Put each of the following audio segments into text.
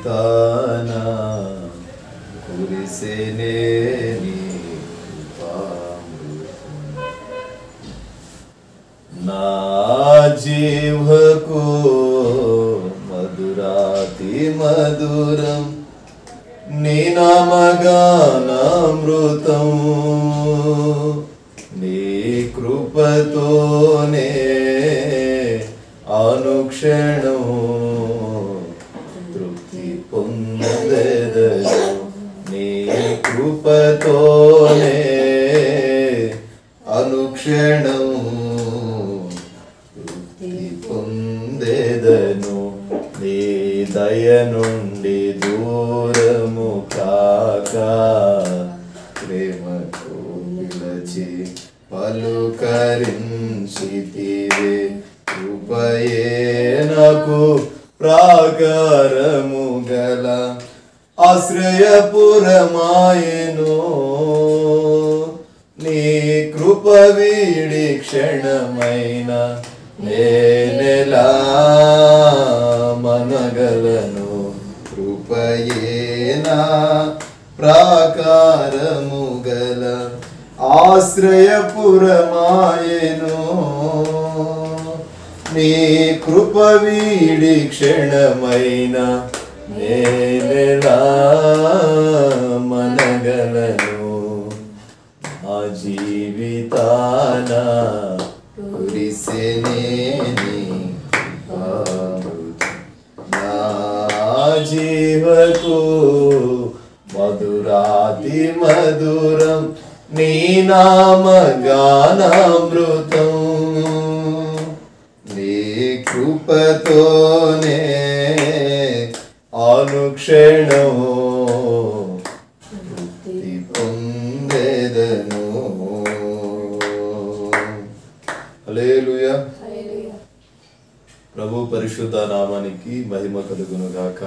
జీవితాన కురిసెనే నీ కృపామృతం. నా జీవకు మధురాతి మధురం నీ నామగానామృతం. నీ కృపతోనే అనుక్షణం తృప్తి పొందెదను. నీ కృపతోనే అనుక్షణం తృప్తి పొందెదను. నీ దయ నుండి దూరము కాక ప్రేమతో పిలచి పలుకరించితివే. కృపయే నాకు ప్రాకారము గల ఆశ్రయపురమాయెను. నీ కృప వీడి క్షణమైన నేనెలా మనగలను. కృపయే నా ప్రాకారము గల ఆశ్రయపురమాయెను. నీ కృప వీడి క్షణమైన నేనెలా మనగలను. నా జీవితాన కురిసెనే నీ కృపామృతం. నా జీవకు మధురాతి మధురం నీ నామగానామృతం. నీ కృపతోనే అనుక్షణం తృప్తి పొందెదను. హల్లెలూయా. ప్రభు పరిశుద్ధ నామానికి మహిమ కలుగును గాక.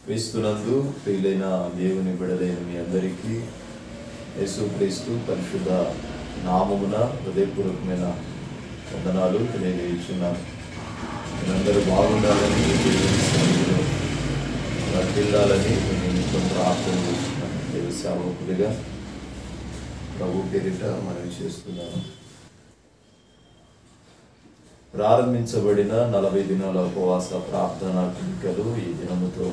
క్రీస్తునందు ప్రియులైన దేవుని బిడ్డలైన మీ అందరికీ యేసుక్రీస్తు పరిశుద్ధ నామమున హృదయపూర్వకమైన వందనాలు తెలియజేస్తున్నాను. మీరందరూ బాగుండాలని, దేవుని సన్నిధిలో వర్ధిల్లాలని నేను ప్రార్థన చేస్తున్నాను. దేవ సేవకుడిగా ప్రభు పేరిట మనవి చేస్తున్నాను. ప్రారంభించబడిన 40 దినాల ఉపవాస ప్రార్థనా కోరికలు ఈ దినముతో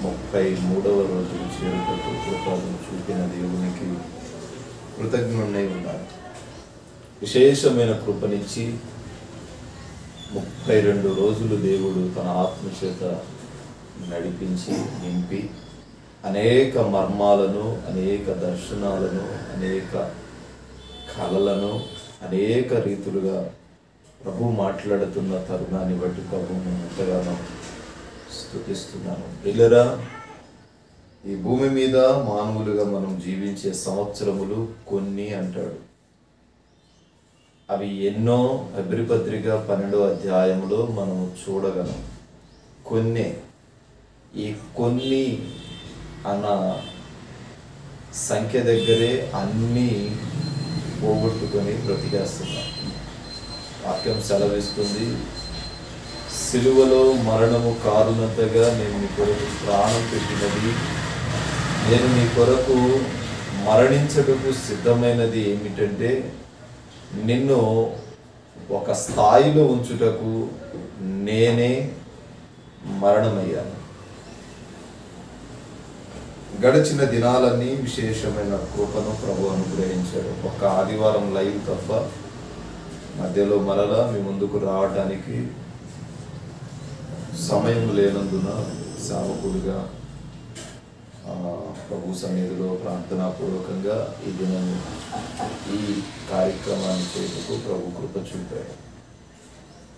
33వ రోజు చేరుటకు కృపను చూపిన దేవునికి కృతజ్ఞుడై ఉన్నాను. విశేషమైన కృపనిచ్చి 32 రోజులు దేవుడు తన ఆత్మచేత నడిపించి నింపి అనేక మర్మాలను, అనేక దర్శనాలను, అనేక కళలను అనేక రీతులుగా ప్రభు మాట్లాడుతున్న తరుణాన్ని బట్టి ప్రభువును ఎంతగానో స్తుతిస్తున్నాను. ప్రియులారా, ఈ భూమి మీద మానవులుగా మనం జీవించే సంవత్సరములు కొన్ని అంటాడు. అవి ఎన్నో. హెబ్రీ పత్రిక 12వ అధ్యాయంలో మనము చూడగలం. కొన్ని. ఈ కొన్ని అన్న సంఖ్య దగ్గరే అన్నీ పోగొట్టుకొని బ్రతికేస్తున్నాం. వాక్యం సెలవిస్తుంది, సిలువలో మరణము కారునంతగా నేను నీ కొరకు ప్రాణం పెట్టినది, నేను నీ కొరకు మరణించటకు సిద్ధమైనది ఏమిటంటే నిన్ను ఒక స్థాయిలో ఉంచుటకు నేనే మరణమయ్యాను. గడిచిన దినాలన్నీ విశేషమైన కృపను ప్రభు అనుగ్రహించాడు. ఒక ఆదివారం లైవ్ తప్ప మధ్యలో మరలా మీ ముందుకు రావడానికి సమయం లేనందున సేవకుడిగా ప్రభు సన్నిధిలో ప్రార్థనాపూర్వకంగా ఈ దినం ఈ కార్యక్రమాన్ని చేయటకు ప్రభు కృప చూపాడు.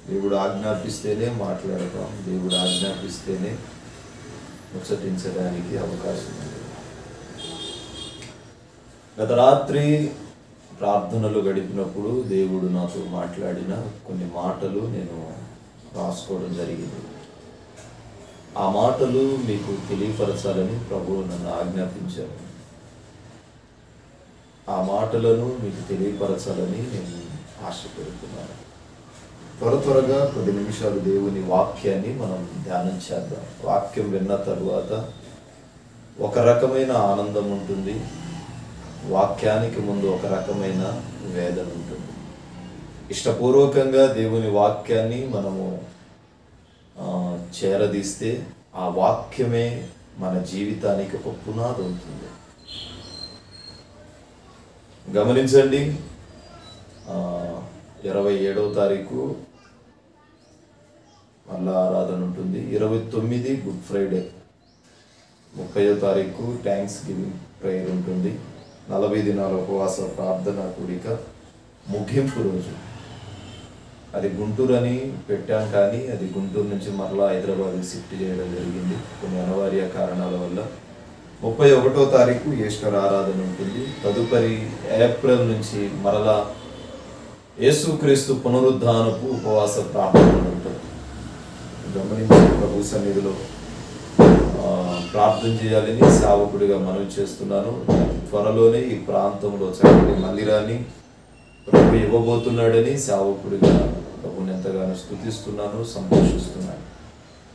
దేవుడు ఆజ్ఞాపిస్తేనే మాట్లాడతాం, దేవుడు ఆజ్ఞాపిస్తేనే ముచ్చటించడానికి అవకాశం ఉంది. గత రాత్రి ప్రార్థనలు గడిపినప్పుడు దేవుడు నాతో మాట్లాడిన కొన్ని మాటలు నేను రాసుకోవడం జరిగింది. ఆ మాటలు మీకు తెలియపరచాలని ప్రభువు నన్ను ఆజ్ఞాపించారు. ఆ మాటలను మీకు తెలియపరచాలని నేను ఆశపడుతున్నాను. త్వరగా కొద్ది నిమిషాలు దేవుని వాక్యాన్ని మనం ధ్యానం చేద్దాం. వాక్యం విన్న తరువాత ఒక రకమైన ఆనందం ఉంటుంది, వాక్యానికి ముందు ఒక రకమైన వేదన ఉంటుంది. ఇష్టపూర్వకంగా దేవుని వాక్యాన్ని మనము చేరదీస్తే ఆ వాక్యమే మన జీవితానికి ఒక పునాది అవుతుంది. గమనించండి, 27వ తారీఖు మళ్ళా ఆరాధన ఉంటుంది, 29 గుడ్ ఫ్రైడే, 30వ తారీఖు థ్యాంక్స్ గివింగ్ ప్రేయర్ ఉంటుంది, 40 దినాల ఉపవాస ప్రార్థన కూడిక ముగింపు రోజు. అది గుంటూరు అని పెట్టాం, కానీ అది గుంటూరు నుంచి మరలా హైదరాబాద్కి షిఫ్ట్ చేయడం జరిగింది కొన్ని అనివార్య కారణాల వల్ల. 31వ తారీఖు ఈస్టర్ ఆరాధన ఉంటుంది. తదుపరి ఏప్రిల్ నుంచి మరలా యేసుక్రీస్తు పునరుద్ధానపు ఉపవాస ప్రార్థన ఉంటుంది. గమనించి ప్రభు సన్నిధిలో ప్రార్థన చేయాలని సేవకుడిగా మనవి చేస్తున్నాను. త్వరలోనే ఈ ప్రాంతంలో చక్కటి మందిరాన్ని ప్రభు ఇవ్వబోతున్నాడని సేవకుడిగా ప్రభుని ఎంతగానో స్తుతిస్తున్నాను, సంతోషిస్తున్నాను.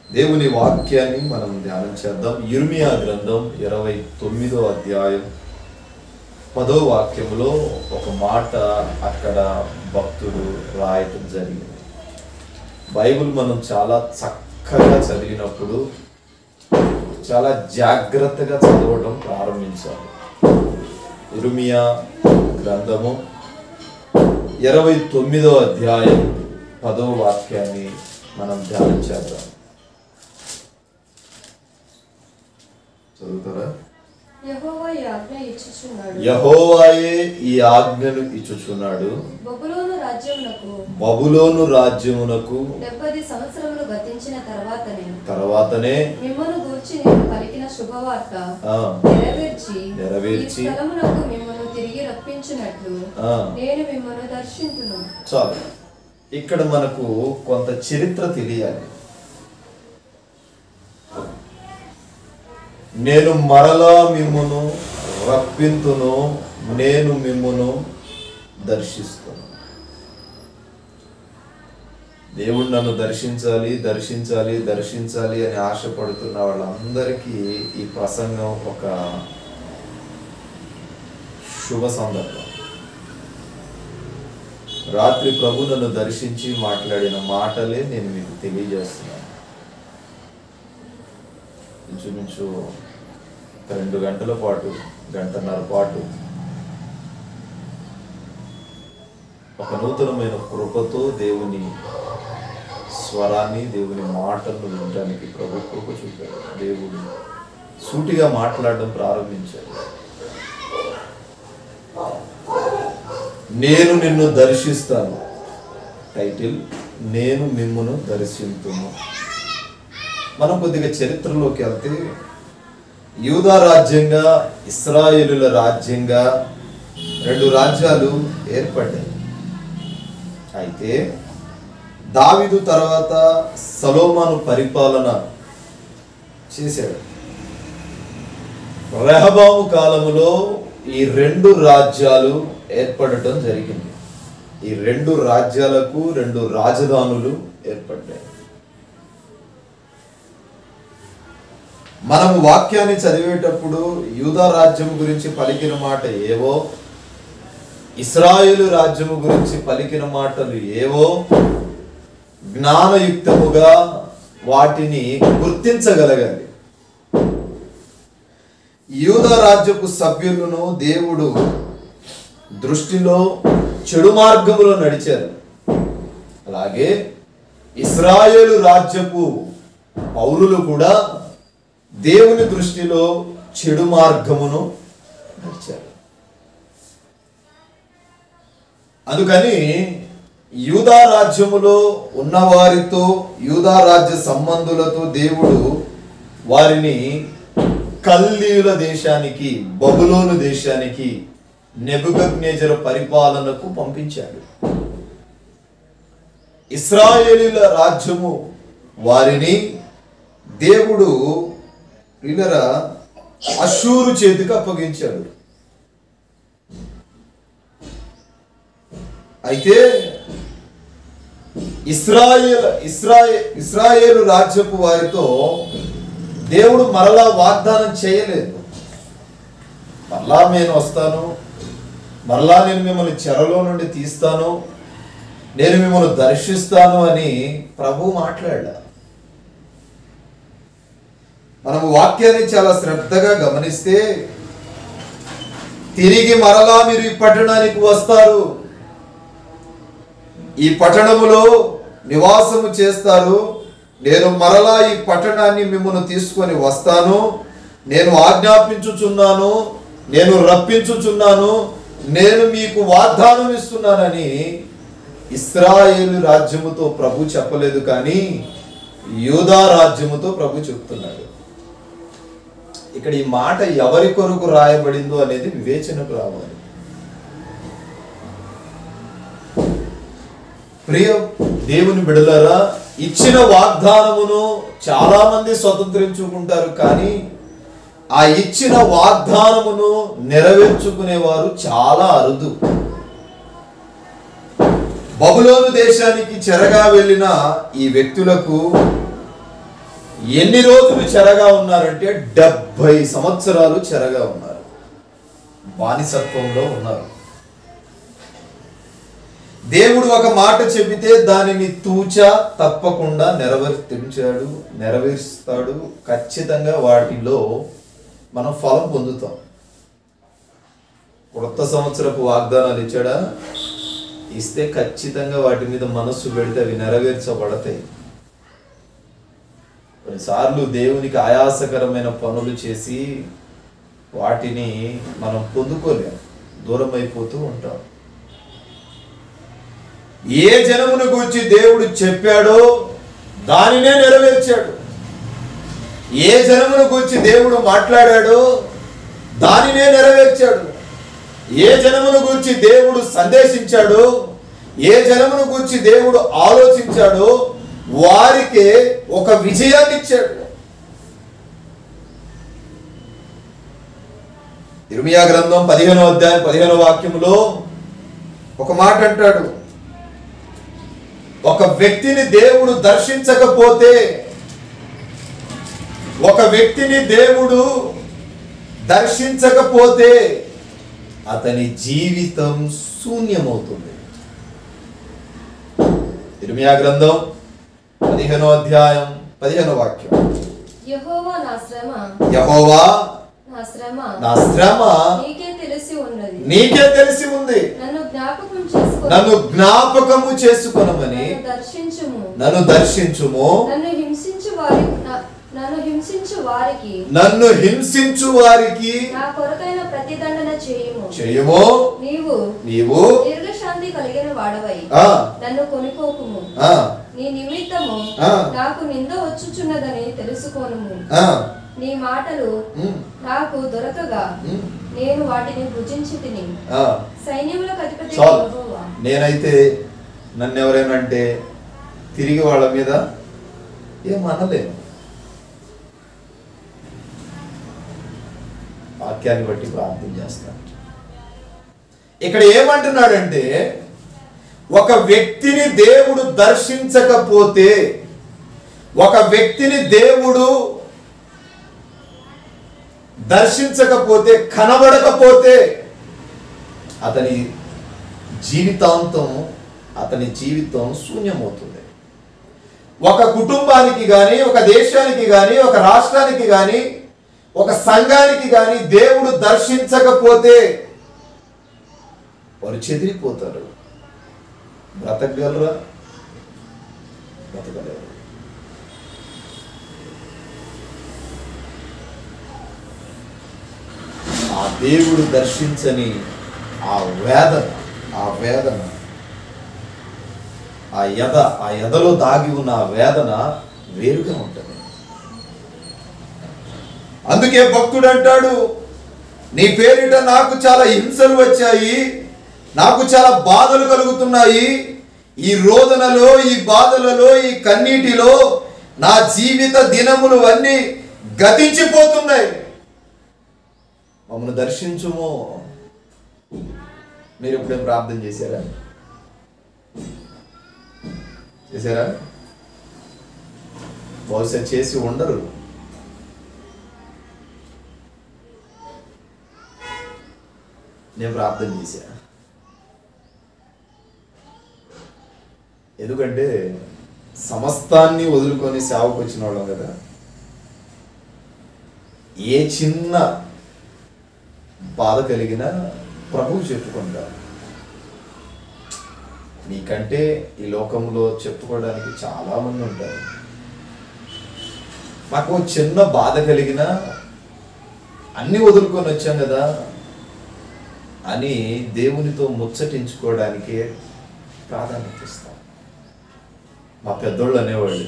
దేవుని వాక్యాన్ని మనం ధ్యానం చేద్దాం. యిర్మీయా గ్రంథం 29వ అధ్యాయం 10వ వాక్యంలో ఒక మాట అక్కడ భక్తుడు రాయటం జరిగింది. బైబిల్ మనం చాలా చక్కగా చదివినప్పుడు చాలా జాగ్రత్తగా చదవడం ప్రారంభించాలి. యిర్మీయా గ్రంథము 29వ అధ్యాయం 10వ వాక్యాన్ని మనం ధ్యానం చేద్దాం. చదువుతారా? యెహోవాయే ఈ ఆజ్ఞను ఇచ్చుచున్నాడు, బబులోను రాజ్యమునకు 70 సంవత్సరములు గతించిన తర్వాతనే మిమ్మును గూర్చి నేను పలికిన శుభవార్త నెరవేర్చి ఈ స్థలమునకు మిమ్మును తిరిగి రప్పించినట్లు నేను మిమ్మును దర్శించును. చాలు, ఇక్కడ మనకు కొంత చరిత్ర తెలియాలి. నేను మరలా మిమ్మును రప్పింతును, నేను మిమ్మును దర్శిస్తాను. దేవుడు నన్ను దర్శించాలి దర్శించాలి దర్శించాలి అని ఆశపడుతున్న వాళ్ళందరికీ ఈ ప్రసంగం ఒక శుభ సందర్భం. రాత్రి ప్రభు నన్ను దర్శించి మాట్లాడిన మాటలే నేను మీకు తెలియజేస్తున్నాను. ఇంచుమించు 2 గంటల పాటు, గంటన్నర పాటు ఒక నూతనమైన కృపతో దేవుని స్వరాన్ని, దేవుని మాటలను వినడానికి ప్రభు కృప చూపాడు. దేవుడు సూటిగా మాట్లాడడం ప్రారంభించాడు. నేను నిన్ను దర్శిస్తాను. టైటిల్, నేను మిమ్మును దర్శింతును. మనం కొద్దిగా చరిత్రలోకి వెళ్తే, యూదా రాజ్యంగా ఇశ్రాయేలుల రాజ్యంగా 2 రాజ్యాలు ఏర్పడ్డాయి. అయితే దావీదు తర్వాత సొలొమోను పరిపాలన చేశాడు. రెహబాము కాలములో ఈ 2 రాజ్యాలు ఏర్పడటం జరిగింది. ఈ 2 రాజ్యాలకు 2 రాజధానులు ఏర్పడ్డాయి. మనము వాక్యాన్ని చదివేటప్పుడు యూదా రాజ్యం గురించి పలికిన మాట ఏవో, ఇశ్రాయేలు రాజ్యము గురించి పలికిన మాటలు ఏవో, జ్ఞానయుక్తముగా వాటిని గుర్తించగలగాలి. యూదా రాజ్యపు సభ్యులను దేవుడు దృష్టిలో చెడు మార్గములో నడిచారు. అలాగే ఇశ్రాయేలు రాజ్యపు పౌరులు కూడా దేవుని దృష్టిలో చెడు మార్గమును నడిచారు. అందుకని యూదా రాజ్యములో ఉన్నవారితో, యూదా రాజ్య సంబంధులతో దేవుడు వారిని కల్దీయుల దేశానికి, బబులోను దేశానికి, నెబుకద్నెజరు పరిపాలనకు పంపించాడు. ఇశ్రాయేలీల రాజ్యము వారిని దేవుడు వీళ్ళరా అష్షూరు చేతికి అప్పగించాడు. అయితే ఇశ్రాయేలు రాజ్యపు వారితో దేవుడు మరలా వాగ్దానం చేయలేదు. మరలా నేను వస్తాను, మరలా నేను మిమ్మల్ని చెరలో నుండి తీస్తాను, నేను మిమ్మల్ని దర్శిస్తాను అని ప్రభు మాట్లాడా. మనము వాక్యాన్ని చాలా శ్రద్ధగా గమనిస్తే తిరిగి మరలా మీరు ఈ పట్టణానికి వస్తారు, ఈ పట్టణములో నివాసము చేస్తారు, నేను మరలా ఈ పట్టణాన్ని మిమ్మల్ని తీసుకొని వస్తాను, నేను ఆజ్ఞాపించుచున్నాను, నేను రప్పించుచున్నాను, నేను మీకు వాగ్దానం ఇస్తున్నానని ఇశ్రాయేలు రాజ్యముతో ప్రభు చెప్పలేదు, కానీ యూదా రాజ్యముతో ప్రభు చెప్తున్నాడు. ఇక్కడ ఈ మాట ఎవరి కొరకు రాయబడిందో అనేది వివేచనకు రావాలి. ప్రియ దేవుని బిడ్డలారా, ఇచ్చిన వాగ్దానమును చాలా మంది స్వతంత్రించుకుంటారు, కానీ ఆ ఇచ్చిన వాగ్దానమును నెరవేర్చుకునేవారు చాలా అరుదు. బబులోను దేశానికి చెరగా వెళ్ళిన ఈ వ్యక్తులకు ఎన్ని రోజులు చెరగా ఉన్నారంటే 70 సంవత్సరాలు చెరగా ఉన్నారు, బానిసత్వంలో ఉన్నారు. దేవుడు ఒక మాట చెబితే దానిని తూచా తప్పకుండా నెరవేరుస్తాడు. ఖచ్చితంగా వాటిలో మనం ఫలం పొందుతాం. కొత్త సంవత్సరపు వాగ్దానాలు ఇచ్చాడా? ఇస్తే ఖచ్చితంగా వాటి మీద మనస్సు పెడితే అవి నెరవేర్చబడతాయి. కొన్నిసార్లు దేవునికి ఆయాసకరమైన పనులు చేసి వాటిని మనం పొందుకోలేం, దూరం అయిపోతూ ఉంటాం. ఏ జనమును గురించి దేవుడు చెప్పాడో దానినే నెరవేర్చాడు. ఏ జనమును గురించి దేవుడు మాట్లాడాడో దానినే నెరవేర్చాడు. ఏ జనమును గురించి దేవుడు సందేశించాడో, ఏ జనమును గురించి దేవుడు ఆలోచించాడో వారికే ఒక విజయాన్ని ఇచ్చాడు. ఇర్మియా గ్రంథం 15వ అధ్యాయం 15వ వాక్యములో ఒక మాట అంటాడు, ఒక వ్యక్తిని దేవుడు దర్శించకపోతే, ఒక వ్యక్తిని దేవుడు దర్శించకపోతే అతని జీవితం శూన్యమవుతుంది. ఇర్మియా గ్రంథం 15వ అధ్యాయం 15వ వాక్యం, యెహోవా నా శ్రమ నీకే తెలిసి ఉంది, నన్ను జ్ఞాపకము చేసుకొనమని నన్ను దర్శించుము, నన్ను హింసించు వారికి నా కొరకైన ప్రతిదండన చేయుము. నీవు దీర్ఘశాంతి కలిగిన వాడవై నన్ను కొనుకోకుము. నీ నిమిత్తము నాకు నింద వచ్చుచున్నదని తెలుసుకోనుము. నీ మాటలు నాకు దొరకగా నేను వాటిని భుజించి తిని. సైన్యములకు అధిపతి యెహోవా. నేనైతే నన్ను ఎవరైనా అంటే తిరిగి వాళ్ళ మీద ఏమనలేను. వాక్యాన్ని బట్టి ప్రార్థన చేస్తాను. ఇక్కడ ఏమంటున్నాడంటే, ఒక వ్యక్తిని దేవుడు దర్శించకపోతే, ఒక వ్యక్తిని దేవుడు దర్శించకపోతే, కనబడకపోతే అతని జీవితం శూన్యమవుతుంది. ఒక కుటుంబానికి కానీ, ఒక దేశానికి కానీ, ఒక రాష్ట్రానికి కానీ, ఒక సంఘానికి కానీ దేవుడు దర్శించకపోతే వారు చెదిరిపోతారు. బ్రతకగలరా? బ్రతకలేరు. ఆ దేవుడు దర్శించని ఆ వేదన ఆ ఎదలో దాగి ఉన్న ఆ వేదన వేరుగా ఉంటుంది. అందుకే భక్తుడు అంటాడు, నీ పేరిట నాకు చాలా హింసలు వచ్చాయి, నాకు చాలా బాధలు కలుగుతున్నాయి. ఈ రోదనలో, ఈ బాధలలో, ఈ కన్నీటిలో నా జీవిత దినములు అన్నీ గతించిపోతున్నాయి. మమ్మల్ని దర్శించుము. మీరు ఎప్పుడేం ప్రార్థన చేశారా? చేశారా? బహుశా చేసి ఉండరు. నేను ప్రార్థన చేశా. ఎందుకంటే సమస్తాన్ని వదులుకొని సేవకు వచ్చిన వాళ్ళం కదా. ఏ చిన్న బాధ కలిగినా ప్రభువు చెప్పుకుంటారు. నీకంటే ఈ లోకంలో చెప్పుకోవడానికి చాలా మంది ఉంటారు. మాకు చిన్న బాధ కలిగినా అన్ని వదులుకొని వచ్చాం కదా అని దేవునితో ముచ్చటించుకోవడానికే ప్రాధాన్యత ఇస్తాం. మా పెద్దోళ్ళు అనేవాళ్ళు,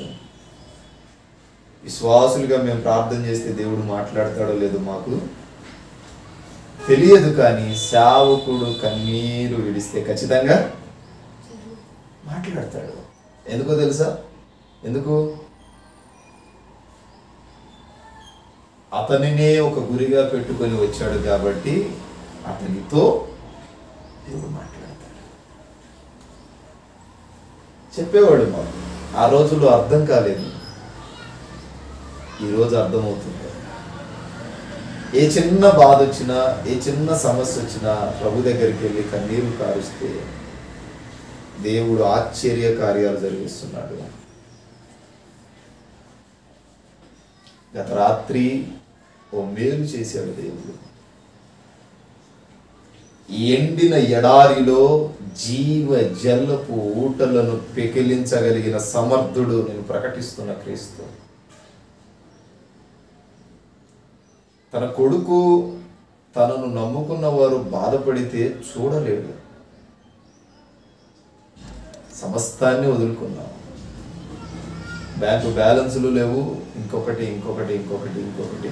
విశ్వాసులుగా మేము ప్రార్థన చేస్తే దేవుడు మాట్లాడతాడో లేదో మాకు తెలియదు, కానీ సేవకుడు కన్నీరు విడిస్తే ఖచ్చితంగా మాట్లాడతాడు. ఎందుకో తెలుసా? ఎందుకు? అతనినే ఒక గురిగా పెట్టుకొని వచ్చాడు కాబట్టి అతనితో దేవుడు మాట్లాడతాడు. చెప్పేవాడు మాకు. ఆ రోజుల్లో అర్థం కాలేదు, ఈరోజు అర్థమవుతుంది. ఏ చిన్న బాధ వచ్చినా, ఏ చిన్న సమస్య వచ్చినా ప్రభు దగ్గరికి వెళ్ళి కన్నీరు కారుస్తే దేవుడు ఆశ్చర్య కార్యాలు జరిగిస్తున్నాడు. గత రాత్రి ఓ మేలు చేశాడు దేవుడు. ఎండిన ఎడారిలో జీవ జల్లపు ఊటలను పెకిలించగలిగిన సమర్థుడు నేను ప్రకటిస్తున్న క్రీస్తు. తన కొడుకు తనను నమ్ముకున్న వారు బాధపడితే చూడలేడు. సమస్తాన్ని వదులుకున్నాం. బ్యాంకు బ్యాలెన్సులు లేవు, ఇంకొకటి ఇంకొకటి ఇంకొకటి ఇంకొకటి.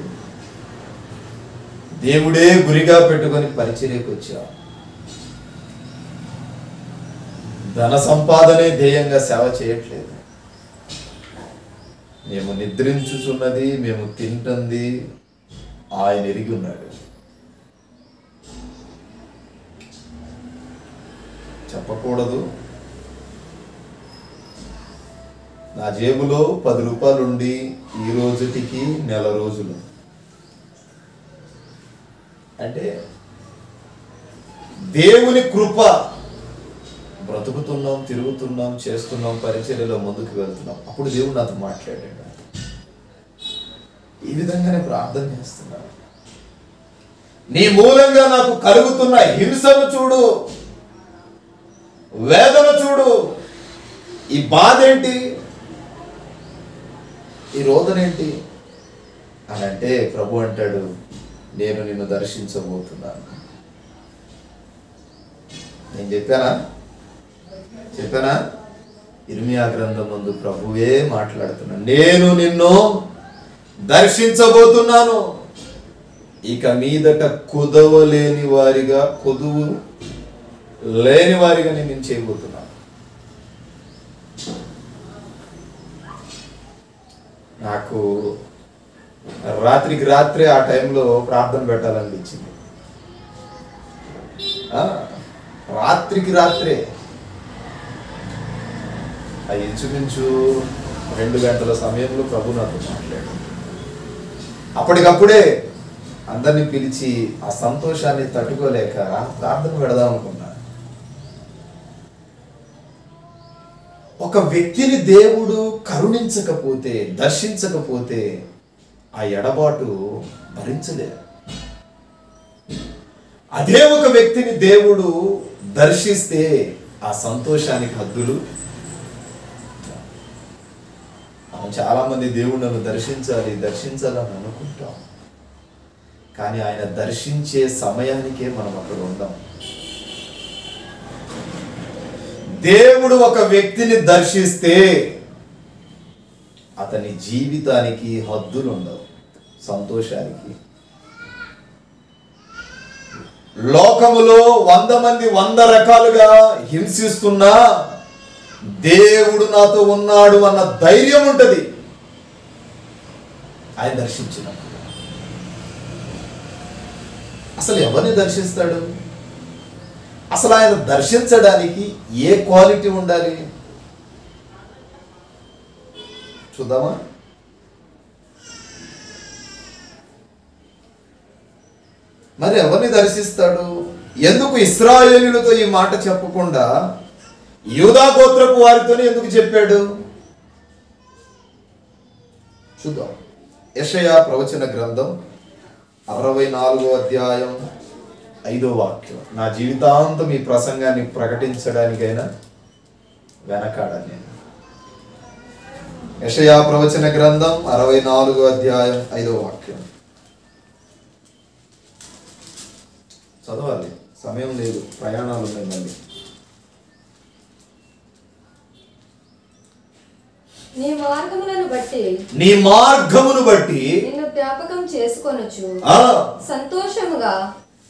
దేవుడే గురిగా పెట్టుకొని పరిచర్యకు వచ్చా. ధన సంపాదనే ధ్యేయంగా సేవ చేయట్లేదు. మేము నిద్రించుచున్నది, మేము తింటుంది ఆయన ఎరిగి ఉన్నాడు. చెప్పకూడదు. నా జేబులో 10 రూపాయలు ఉండి ఈ రోజుటికి నెల రోజులు. అంటే దేవుని కృప. బ్రతుకుతున్నాం, తిరుగుతున్నాం, చేస్తున్నాం, పరిచర్యలో ముందుకు వెళ్తున్నాం. అప్పుడు దేవుడు నాతో మాట్లాడాడు. ఈ విధంగానే ప్రార్థన చేస్తున్నాను. నీ మూలంగా నాకు కలుగుతున్న హింసను చూడు, వేదన చూడు. ఈ బాధ ఏంటి, ఈ రోదన ఏంటి అని అంటే ప్రభు అంటాడు, నేను నిన్ను దర్శించబోతున్నాను. నేను చెప్పానా? ఇర్మియా గ్రంథం ముందు ప్రభువే మాట్లాడుతున్నాను. నేను నిన్ను దర్శించబోతున్నాను. ఇక మీదట కొదువు లేని వారిగా నేను చేయబోతున్నాను. నాకు రాత్రికి రాత్రే ఆ టైంలో ప్రార్థన పెట్టాలనిపించింది. రాత్రికి రాత్రే ఆ ఇంచుమించు 2 గంటల సమయంలో ప్రభు నాతో మాట్లాడు. అప్పటికప్పుడే అందరినీ పిలిచి ఆ సంతోషాన్ని తట్టుకోలేక ప్రార్థన పెడదాం అనుకున్నా. ఒక వ్యక్తిని దేవుడు కరుణించకపోతే, దర్శించకపోతే ఆ ఎడబాటు భరించలేరు. అదే ఒక వ్యక్తిని దేవుడు దర్శిస్తే ఆ సంతోషానికి హద్దులు. మనం చాలా మంది దేవుడు నన్ను దర్శించాలని అనుకుంటాం, కానీ ఆయన దర్శించే సమయానికే మనం అక్కడ ఉందాం. దేవుడు ఒక వ్యక్తిని దర్శిస్తే అతని జీవితానికి హద్దులు ఉండవు, సంతోషానికి. లోకములో 100 మంది 100 రకాలుగా హింసిస్తున్నా దేవుడు నాతో ఉన్నాడు అన్న ధైర్యం ఉంటది ఆయన దర్శించినప్పుడు. అసలు ఎవరిని దర్శిస్తాడు? అసలు ఆయన దర్శించడానికి ఏ క్వాలిటీ ఉండాలి? చూద్దామా? మరి ఎవరిని దర్శిస్తాడు? ఎందుకు ఇశ్రాయేలీయులతో ఈ మాట చెప్పకుండా యూదా గోత్రపు వారితోనే ఎందుకు చెప్పాడు? చూద్దాం. యెషయా ప్రవచన గ్రంథం 64వ అధ్యాయం 5వ వాక్యం. నా జీవితాంతం ఈ ప్రసంగాన్ని ప్రకటించడానికైనా వెనకాడని నేను. యెషయా ప్రవచన గ్రంథం 64వ అధ్యాయం 5వ వాక్యం చదవాలి, సమయం లేదు, ప్రయాణాలు ఉన్నాయి మళ్ళీ. నీ మార్గములను బట్టి నిన్ను జ్ఞాపకం చేసుకొనుచు సంతోషముగా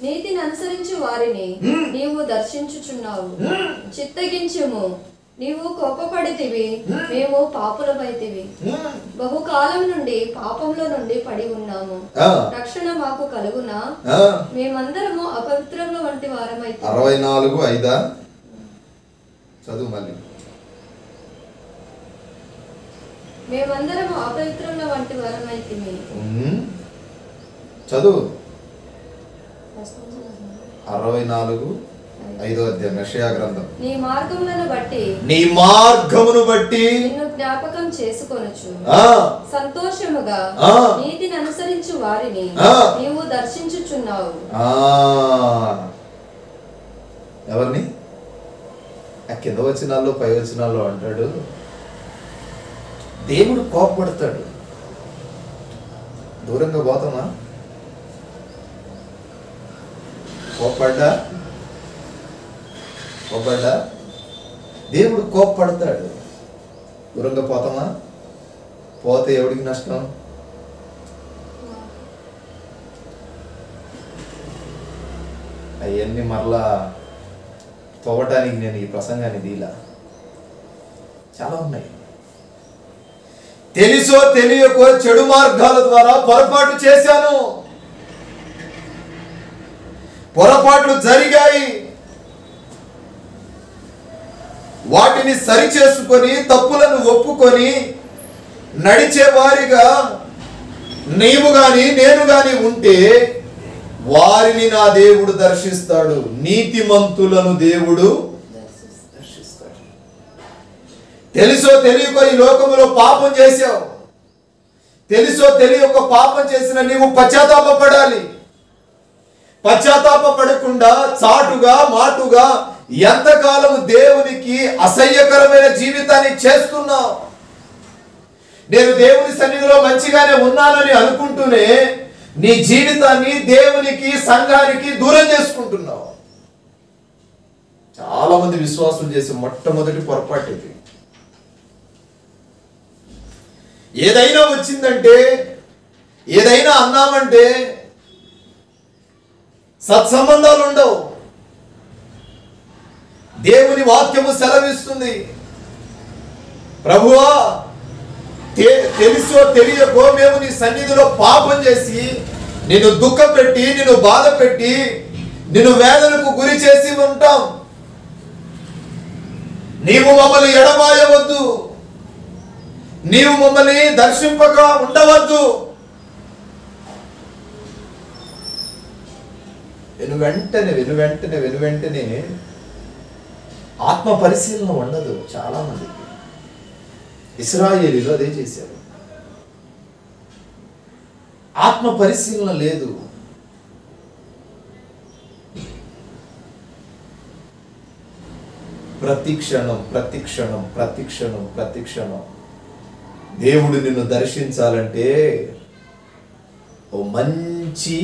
నీతిని అనుసరించి వారిని నీవు దర్శించుచున్నావు. చిత్తగించుము, నీవు కోపపడితివి, మేము పాపులమైతివి. బహుకాలం నుండి పాపంలో నుండి పడి ఉన్నాము, రక్షణ మాకు కలుగునా? మేమందరము అపవిత్రముల వంటి వారమైతే. 64:5 చదువు మళ్ళీ. మేమందరము అపవిత్రముల వంటి వారమైతిమి. చదువు. 64:5 అధ్యాయం యెషయా గ్రంథం. నీ మార్గమును బట్టి నిన్ను జ్ఞాపకం చేసుకొనుచు సంతోషముగా నీతిని అనుసరించు వారిని నీవు దర్శించుచున్నావు. ఎవరిని? కింద వచనాల్లో పై వచనాల్లో అంటాడు, దేవుడు కోపపడతాడు. దూరంగా పోతామా? కోపడ్డా దేవుడు కోపపడతాడు. దూరంగా పోతామా? పోతే ఎవడికి నష్టం? అవన్నీ మరలా పోవటానికి నేను ఈ ప్రసంగాన్ని దీలా. చాలా ఉన్నాయి. తెలుసో తెలియకో చెడు మార్గాల ద్వారా పొరపాటు చేశాను, పొరపాట్లు జరిగాయి. వాటిని సరిచేసుకొని తప్పులను ఒప్పుకొని నడిచే వారిగా నీవు గాని నేను గాని ఉంటే వారిని నా దేవుడు దర్శిస్తాడు. నీతిమంతులను దేవుడు దర్శిస్తాడు. తెలుసో తెలియకో ఈ లోకములో పాపం చేశావు. తెలుసో తెలియక పాపం చేసిన నీవు పశ్చాత్తాపపడాలి. పశ్చాత్తాపపడకుండా చాటుగా మాటుగా ఎంతకాలం దేవునికి అసహ్యకరమైన జీవితాన్ని చేస్తున్నావు. నేను దేవుని సన్నిధిలో మంచిగానే ఉన్నానని అనుకుంటూనే నీ జీవితాన్ని దేవునికి సంఘానికి దూరం చేసుకుంటున్నావు. చాలా మంది విశ్వాసులు చేసే మొట్టమొదటి పొరపాటు ఇది. ఏదైనా వచ్చిందంటే, ఏదైనా అన్నామంటే సత్సంబంధాలు ఉండవు. దేవుని వాక్యము సెలవిస్తుంది, ప్రభువా తెలుసో తెలియకో మేము నీ సన్నిధిలో పాపం చేసి నిన్ను దుఃఖపెట్టి, నిన్ను బాధ పెట్టి, నిన్ను వేదనకు గురి చేసి ఉంటాం. నీవు మమ్మల్ని ఎడబాయవద్దు, నీవు మమ్మల్ని దర్శింపక ఉండవద్దు. వెనువెంటనే ఆత్మ పరిశీలన ఉండదు చాలా మందికి. ఇశ్రాయేలీలు అదే చేశారు. ఆత్మ పరిశీలన లేదు. ప్రతిక్షణం దేవుడు నిన్ను దర్శించాలంటే ఓ మంచి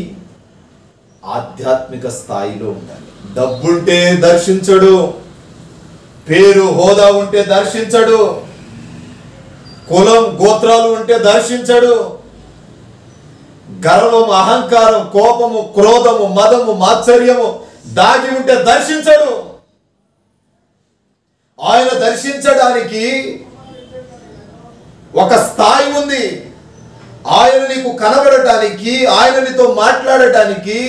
ఆధ్యాత్మిక స్థాయిలో ఉండాలి. డబ్బుంటే దర్శించడు, పేరు హోదా ఉంటే దర్శించడు, కులం గోత్రాలు ఉంటే దర్శించడు, గర్వం అహంకారం కోపము క్రోధము మదము మాత్సర్యము దాగి ఉంటే దర్శించడు. ఆయన దర్శించడానికి ఒక స్థాయి ఉంది. ఆయన నీకు కనబడటానికి, ఆయన నీతో మాట్లాడటానికి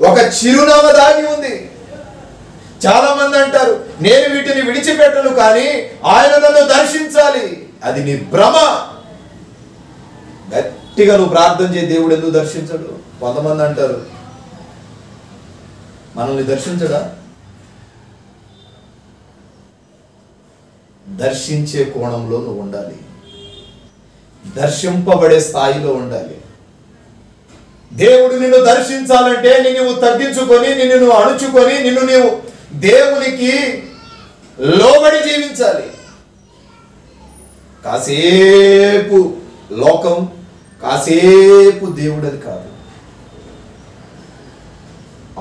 ఒక చిరునామా దాగి ఉంది. చాలా మంది అంటారు, నేను వీటిని విడిచిపెట్టను కానీ ఆయన నన్ను దర్శించాలి. అది నీ భ్రమ. గట్టిగా నువ్వు ప్రార్థన చేయి, దేవుడు ఎందుకు దర్శించడు? కొంతమంది అంటారు మనల్ని దర్శించడా? దర్శించే కోణంలో నువ్వు ఉండాలి, దర్శింపబడే స్థాయిలో ఉండాలి. దేవుడు నిన్ను దర్శించాలంటే నిన్ను తగ్గించుకొని, నిన్ను నువ్వు అణుచుకొని, నిన్ను నీవు దేవునికి లోబడి జీవించాలి. కాసేపు లోకం, కాసేపు దేవుడు అని కాదు,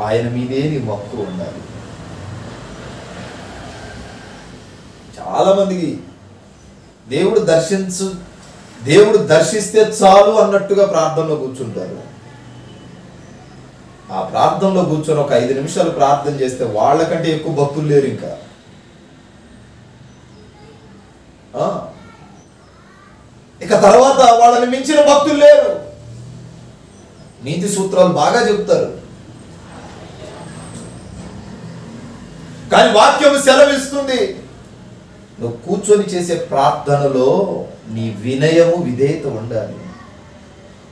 ఆయన మీదే నీ మక్కువ ఉండాలి. చాలా మందికి దేవుడు దర్శిస్తే చాలు అన్నట్టుగా ప్రార్థనలో కూర్చుంటారు. ఆ ప్రార్థనలో కూర్చొని ఒక 5 నిమిషాలు ప్రార్థన చేస్తే వాళ్ళకంటే ఎక్కువ భక్తులు లేరు. ఇంకా ఇక తర్వాత వాళ్ళని మించిన భక్తులు లేరు. నీతి సూత్రాలు బాగా చెప్తారు, కానీ వాక్యం సెలవిస్తుంది నువ్వు కూర్చొని చేసే ప్రార్థనలో నీ వినయము, విధేయత ఉండాలి.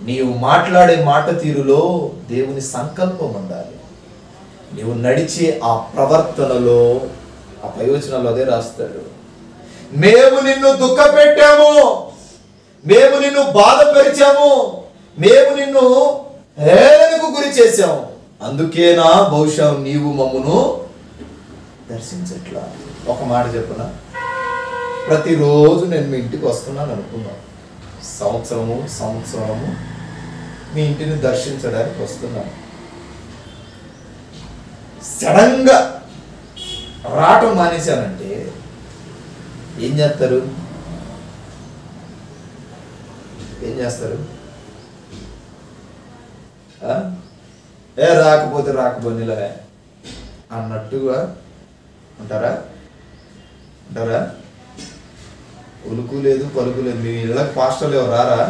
నీవు మాట్లాడే మాట తీరులో దేవుని సంకల్పం ఉండాలి. నీవు నడిచే ఆ ప్రవర్తనలో, ఆ ప్రయోజనాలు అదే రాస్తాడు. మేము నిన్ను దుఃఖపెట్టాము, మేము నిన్ను బాధపరిచాము, మేము నిన్ను హేళనకు గురి చేశాము, అందుకేనా బహుశా నీవు మమ్మును దర్శించట్లా. ఒక మాట చెప్పనా, ప్రతిరోజు నేను మీ ఇంటికి వస్తున్నాను అనుకున్నాను, సంవత్సరము మీ ఇంటిని దర్శించడానికి వస్తున్నాను. సడన్గా రావటం మానేశానంటే ఏం చేస్తారు? రాకపోతే అన్నట్టుగా అంటారా? ఉలుకు లేదు, పలుకు లేదు. మీ ఇళ్ళకి పాస్టర్లు ఎవరు రారా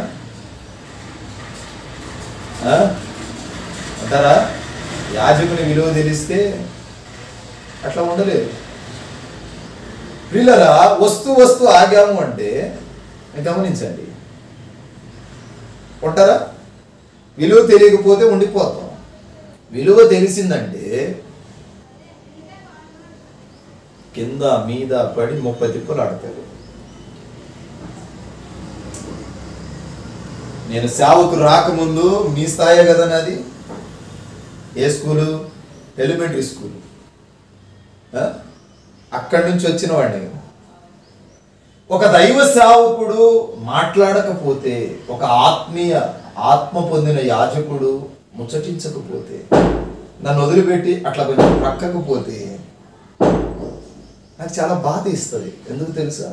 అంటారా? యాజకుని విలువ తెలిస్తే అట్లా ఉండలేదు. పిల్లరా వస్తూ ఆగాము అంటే గమనించండి, ఉంటారా? విలువ తెలియకపోతే ఉండిపోతాం. విలువ తెలిసిందంటే కింద మీద పడి 30 తిప్పులు ఆడతారు. నేను సేవకు రాకముందు మీ స్థాయే కదా నాది. ఏ స్కూలు? Elementary school. అక్కడి నుంచి వచ్చిన వాడిని. ఒక దైవ సేవకుడు మాట్లాడకపోతే, ఒక ఆత్మ పొందిన యాజకుడు ముచ్చటించకపోతే, నన్ను వదిలిపెట్టి అట్లా కొంచెం ప్రక్కకపోతే నాకు చాలా బాధ ఇస్తుంది. ఎందుకు తెలుసా?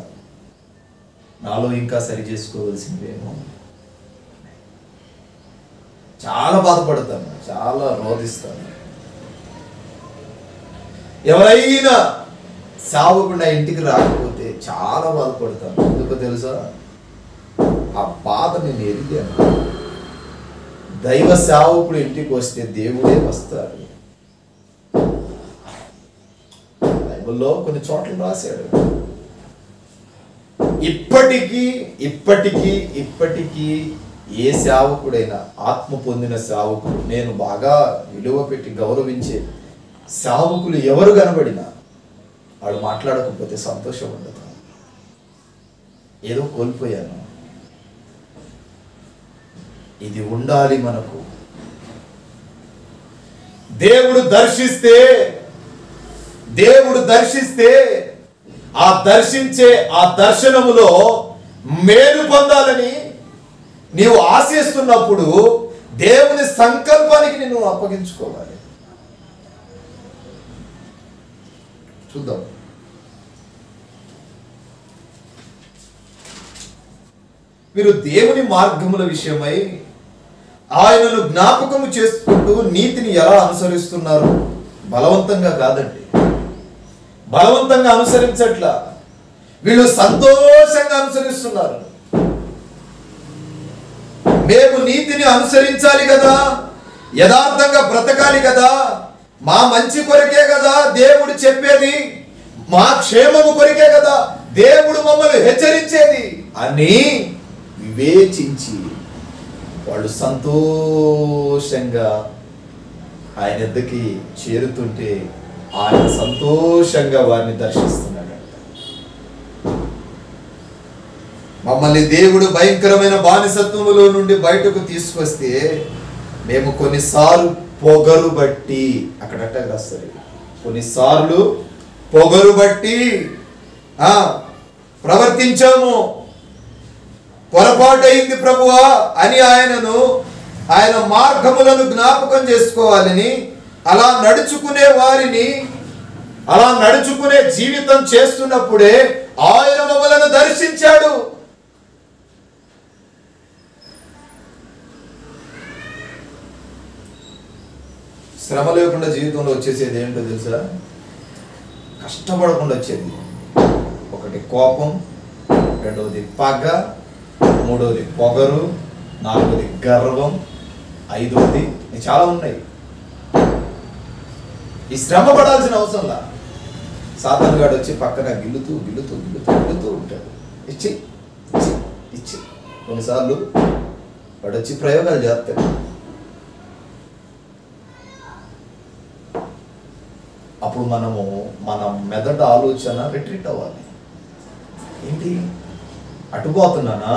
నాలో ఇంకా సరి చేసుకోవాల్సిందేమో. చాలా బాధపడతాను, చాలా రోధిస్తాను. ఎవరైనా సేవకుడు నా ఇంటికి రాకపోతే చాలా బాధపడతాను. ఎందుకో తెలుసా? ఆ బాధ నేను ఎరిగాను. దైవ సేవకుడు ఇంటికి వస్తే దేవుడే వస్తాడు. బైబిల్లో కొన్ని చోట్ల రాశాడు. ఇప్పటికీ ఏ సేవకుడైనా, ఆత్మ పొందిన సేవకుడు, నేను బాగా విలువ పెట్టి గౌరవించే సేవకులు ఎవరు కనబడినా వాడు మాట్లాడకపోతే సంతోషం ఉండదు. ఏదో కోల్పోయాను. ఇది ఉండాలి మనకు. దేవుడు దర్శిస్తే ఆ దర్శించే ఆ దర్శనములో మేలు పొందాలని నీవు ఆశిస్తున్నప్పుడు దేవుని సంకల్పానికి నిన్ను అప్పగించుకోవాలి. చూద్దాం. మీరు దేవుని మార్గముల విషయమై ఆయనను జ్ఞాపకము చేసుకుంటూ నీతిని ఎలా అనుసరిస్తున్నారు? బలవంతంగా కాదండి, బలవంతంగా అనుసరించట్లా. వీళ్ళు సంతోషంగా అనుసరిస్తున్నారు. మేము నీతిని అనుసరించాలి కదా, యథార్థంగా బ్రతకాలి కదా, మా మంచి కొరకే కదా దేవుడు చెప్పేది, మా క్షేమము కొరకే కదా దేవుడు మమ్మల్ని హెచ్చరించేది. అని వివేచించి వాళ్ళు సంతోషంగా ఆయన ఎద్దకి చేరుతుంటే ఆయన సంతోషంగా వారిని దర్శిస్తున్నాడు. మమ్మల్ని దేవుడు భయంకరమైన బానిసత్వములో నుండి బయటకు తీసుకొస్తే మేము కొన్నిసార్లు పొగరు బట్టి, అక్కడట్ట రాస్తారు, కొన్నిసార్లు పొగరు బట్టి ప్రవర్తించాము, పొరపాటైంది ప్రభువా అని ఆయన మార్గములను జ్ఞాపకం చేసుకోవాలని, అలా నడుచుకునే వారిని, అలా నడుచుకునే జీవితం చేస్తున్నప్పుడే ఆయన మమ్మలను దర్శించాడు. శ్రమ లేకుండా జీవితంలో వచ్చేసేది ఏంటో తెలుసా? కష్టపడకుండా వచ్చేది ఒకటి కోపం, రెండవది పగ, మూడవది పొగరు, నాలుగవది గర్వం, ఐదవది చాలా ఉన్నాయి. ఈ శ్రమ పడాల్సిన అవసరంలా సాతాను గాడు వచ్చి పక్కన గిల్లుతూ గిల్లుతూ గిల్లుతూ గిల్లుతూ ఉంటాడు. ఇచ్చి ఇచ్చి ఇచ్చి కొన్నిసార్లు వాడు వచ్చి ప్రయోగాలు చేస్తాడు. అప్పుడు మన మెదడు ఆలోచన రిట్రీట్ అవ్వాలి. ఏంటి, అటుపోతున్నానా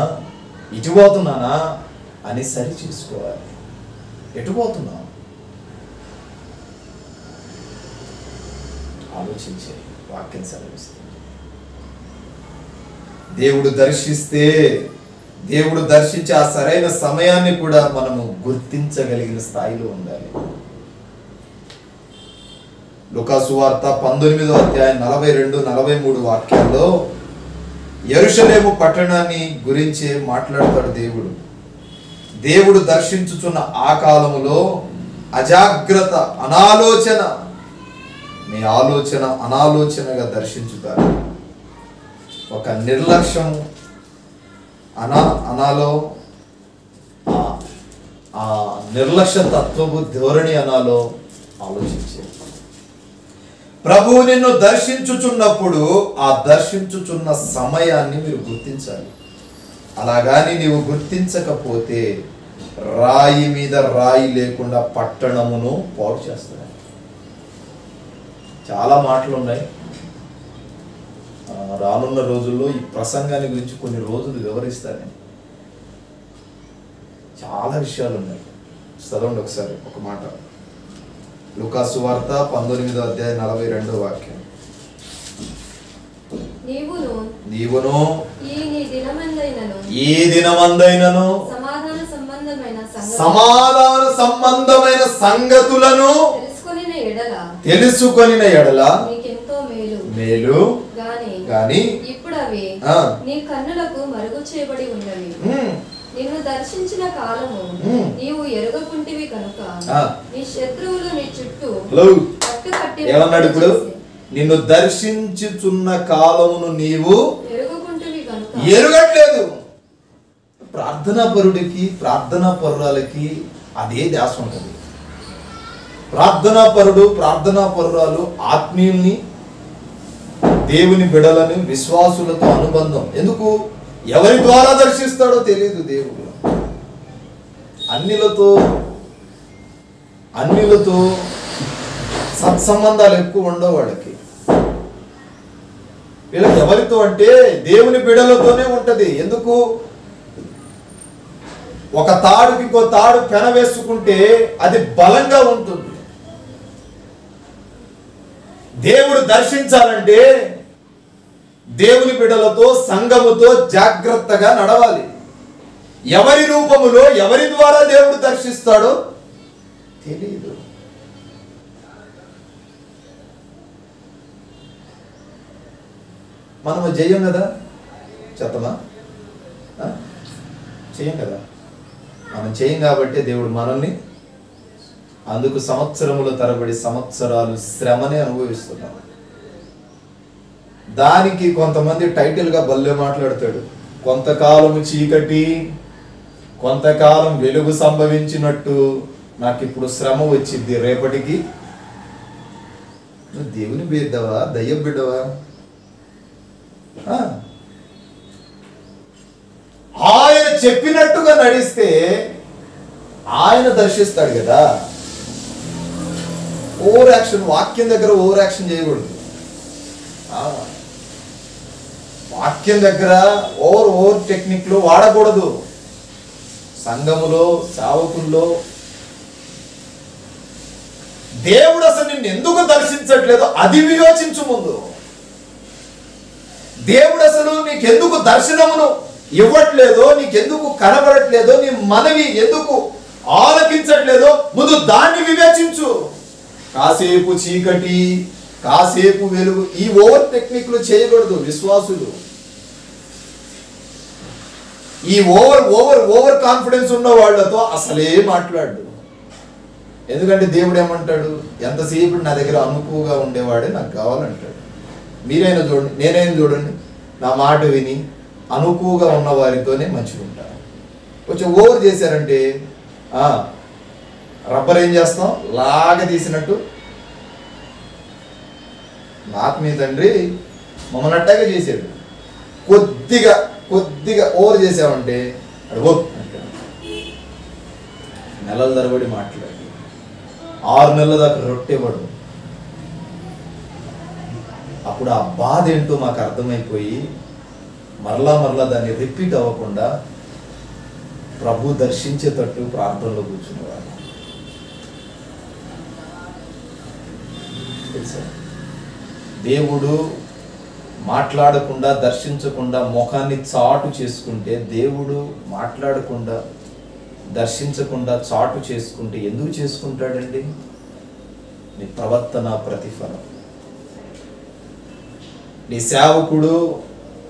ఇటుపోతున్నానా అని సరి చేసుకోవాలి. ఎటుపోతున్నా ఆలోచించే వాక్యం సెలవిస్తుంది. దేవుడు దర్శించే ఆ సరైన సమయాన్ని కూడా మనము గుర్తించగలిగిన స్థాయిలో ఉండాలి. లూకా సువార్త 19వ అధ్యాయం 42-43 వాక్యాల్లో యెరూషలేము పట్టణాన్ని గురించి మాట్లాడతాడు దేవుడు దర్శించుచున్న ఆ కాలములో అజాగ్రత్త, అనాలోచన, మీ ఆలోచన అనాలోచనగా దర్శించుతారు. ఒక నిర్లక్ష్యం అనాలో, ఆ నిర్లక్ష్య తత్వపు ధోరణి అనాలో ఆలోచించే. ప్రభువు నిన్ను దర్శించుచున్నప్పుడు ఆ దర్శించుచున్న సమయాన్ని మీరు గుర్తించాలి. అలాగాని నీవు గుర్తించకపోతే రాయి మీద రాయి లేకుండా పట్టణమును పాడు చేస్తాడు. చాలా మాటలు ఉన్నాయి. రానున్న రోజుల్లో ఈ ప్రసంగాన్ని గురించి కొన్ని రోజులు వివరిస్తాను. చాలా విషయాలు ఉన్నాయి. చదవండి ఒకసారి ఒక మాట. లూకా సువార్త 19వ అధ్యాయం 42వ వాక్యం. నీవును ఈ దినమందైనను సమాధాన సంబంధమైన సంగతులను తెలుసుకొనిన ఎడల మేలు గాని ఇప్పుడు అవి నీ కన్నులకు మరుగు చేయబడి ఉన్నవి. నిన్ను దర్శించిన కాలము నీవు ఎరుగకుంటివి కనుక నీ శత్రువులు నీ చుట్టూ పట్టుకట్టి. ఏమన్నాడు ఇప్పుడు? నిన్ను దర్శించుచున్న కాలమును నీవు ఎరుగట్లేదు. ప్రార్థనా పరుడికి, ప్రార్థనా పరురాలకి అదే ధ్యాస ఉంటుంది. ప్రార్థనా పరుడు, ప్రార్థనా పరురాలు ఆత్మీయుల్ని, దేవుని బిడలని, విశ్వాసులతో అనుబంధం. ఎందుకు? ఎవరి ద్వారా దర్శిస్తాడో తెలియదు దేవుడు. అన్నిలతో సత్సంబంధాలు ఎక్కువ ఉండవు వాళ్ళకి. వీళ్ళకి ఎవరితో అంటే దేవుని బిడలతోనే ఉంటది. ఎందుకు? ఒక తాడుకి ఇంకో తాడు పెనవేసుకుంటే అది బలంగా ఉంటుంది. దేవుడు దర్శించాలంటే దేవుని బిడ్డలతో, సంఘముతో జాగ్రత్తగా నడవాలి. ఎవరి రూపములో, ఎవరి ద్వారా దేవుడు దర్శిస్తాడో తెలియదు. మనము చెయ్యం కదా, చెత్తమా చెయ్యం కదా. మనం చేయం కాబట్టి దేవుడు మనల్ని అందుకు సంవత్సరముల తరబడి సంవత్సరాలు శ్రమనే అనుభవిస్తున్నాం. దానికి కొంతమంది టైటిల్గా బల్లె మాట్లాడతాడు. కొంతకాలము చీకటి, కొంతకాలం వెలుగు సంభవించినట్టు నాకు ఇప్పుడు శ్రమ వచ్చింది, రేపటికి నువ్వు దేవుని బిడ్డవా, దయ్యం బిడ్డవా? చెప్పినట్టుగా నడిస్తే ఆయన దర్శిస్తాడు కదా. ఓవర్ యాక్షన్, వాక్యం దగ్గర ఓవర్ యాక్షన్ చేయకూడదు. వాక్యం దగ్గర ఓవర్ టెక్నిక్లు వాడకూడదు. సంఘములో, సేవకుల్లో దేవుడు అసలు నిన్ను ఎందుకు దర్శించట్లేదో అది వివేచించు ముందు. దేవుడు అసలు నీకెందుకు దర్శనమును ఇవ్వట్లేదో, నీకెందుకు కనబడట్లేదో, నీ మనవి ఎందుకు ఆలకించట్లేదో ముందు దాన్ని వివేచించు. కాసేపు చీకటి, కాసేపు వెలుగు, ఈ ఓవర్ టెక్నిక్లు చేయకూడదు విశ్వాసులు. ఈ ఓవర్ కాన్ఫిడెన్స్ ఉన్న వాళ్ళతో అసలే మాట్లాడు. ఎందుకంటే దేవుడు ఏమంటాడు, ఎంతసేపు నా దగ్గర అనుకువగా ఉండేవాడే నాకు కావాలంటాడు. మీరైనా చూడండి, నేనైనా చూడండి, నా మాట విని అనుకువగా ఉన్న వారితోనే మంచిగా ఉంటాను. కొంచెం ఓవర్ చేశారంటే రబ్బర్ ఏం చేస్తాం, లాగా తీసినట్టు. నాకు మీ తండ్రి మమ్మల్ని అట్టాగా చేశాడు. కొద్దిగా ఓవర్ చేసామంటే అడుగో అంటాడు. నెలల తరబడి మాట్లాడి 6 నెలల దాకా రొట్టెవాడు. అప్పుడు ఆ బాధ ఏంటో మాకు అర్థమైపోయి మరలా దాన్ని రిపీట్ అవ్వకుండా ప్రభు దర్శించేటట్టు ప్రార్థనలో కూర్చునేవాడు. తెలుసా, దేవుడు మాట్లాడకుండా, దర్శించకుండా, ముఖాన్ని చాటు చేసుకుంటే, దేవుడు మాట్లాడకుండా, దర్శించకుండా చాటు చేసుకుంటే ఎందుకు చేసుకుంటాడండి? నీ ప్రవర్తన ప్రతిఫలం. నీ సేవకుడు,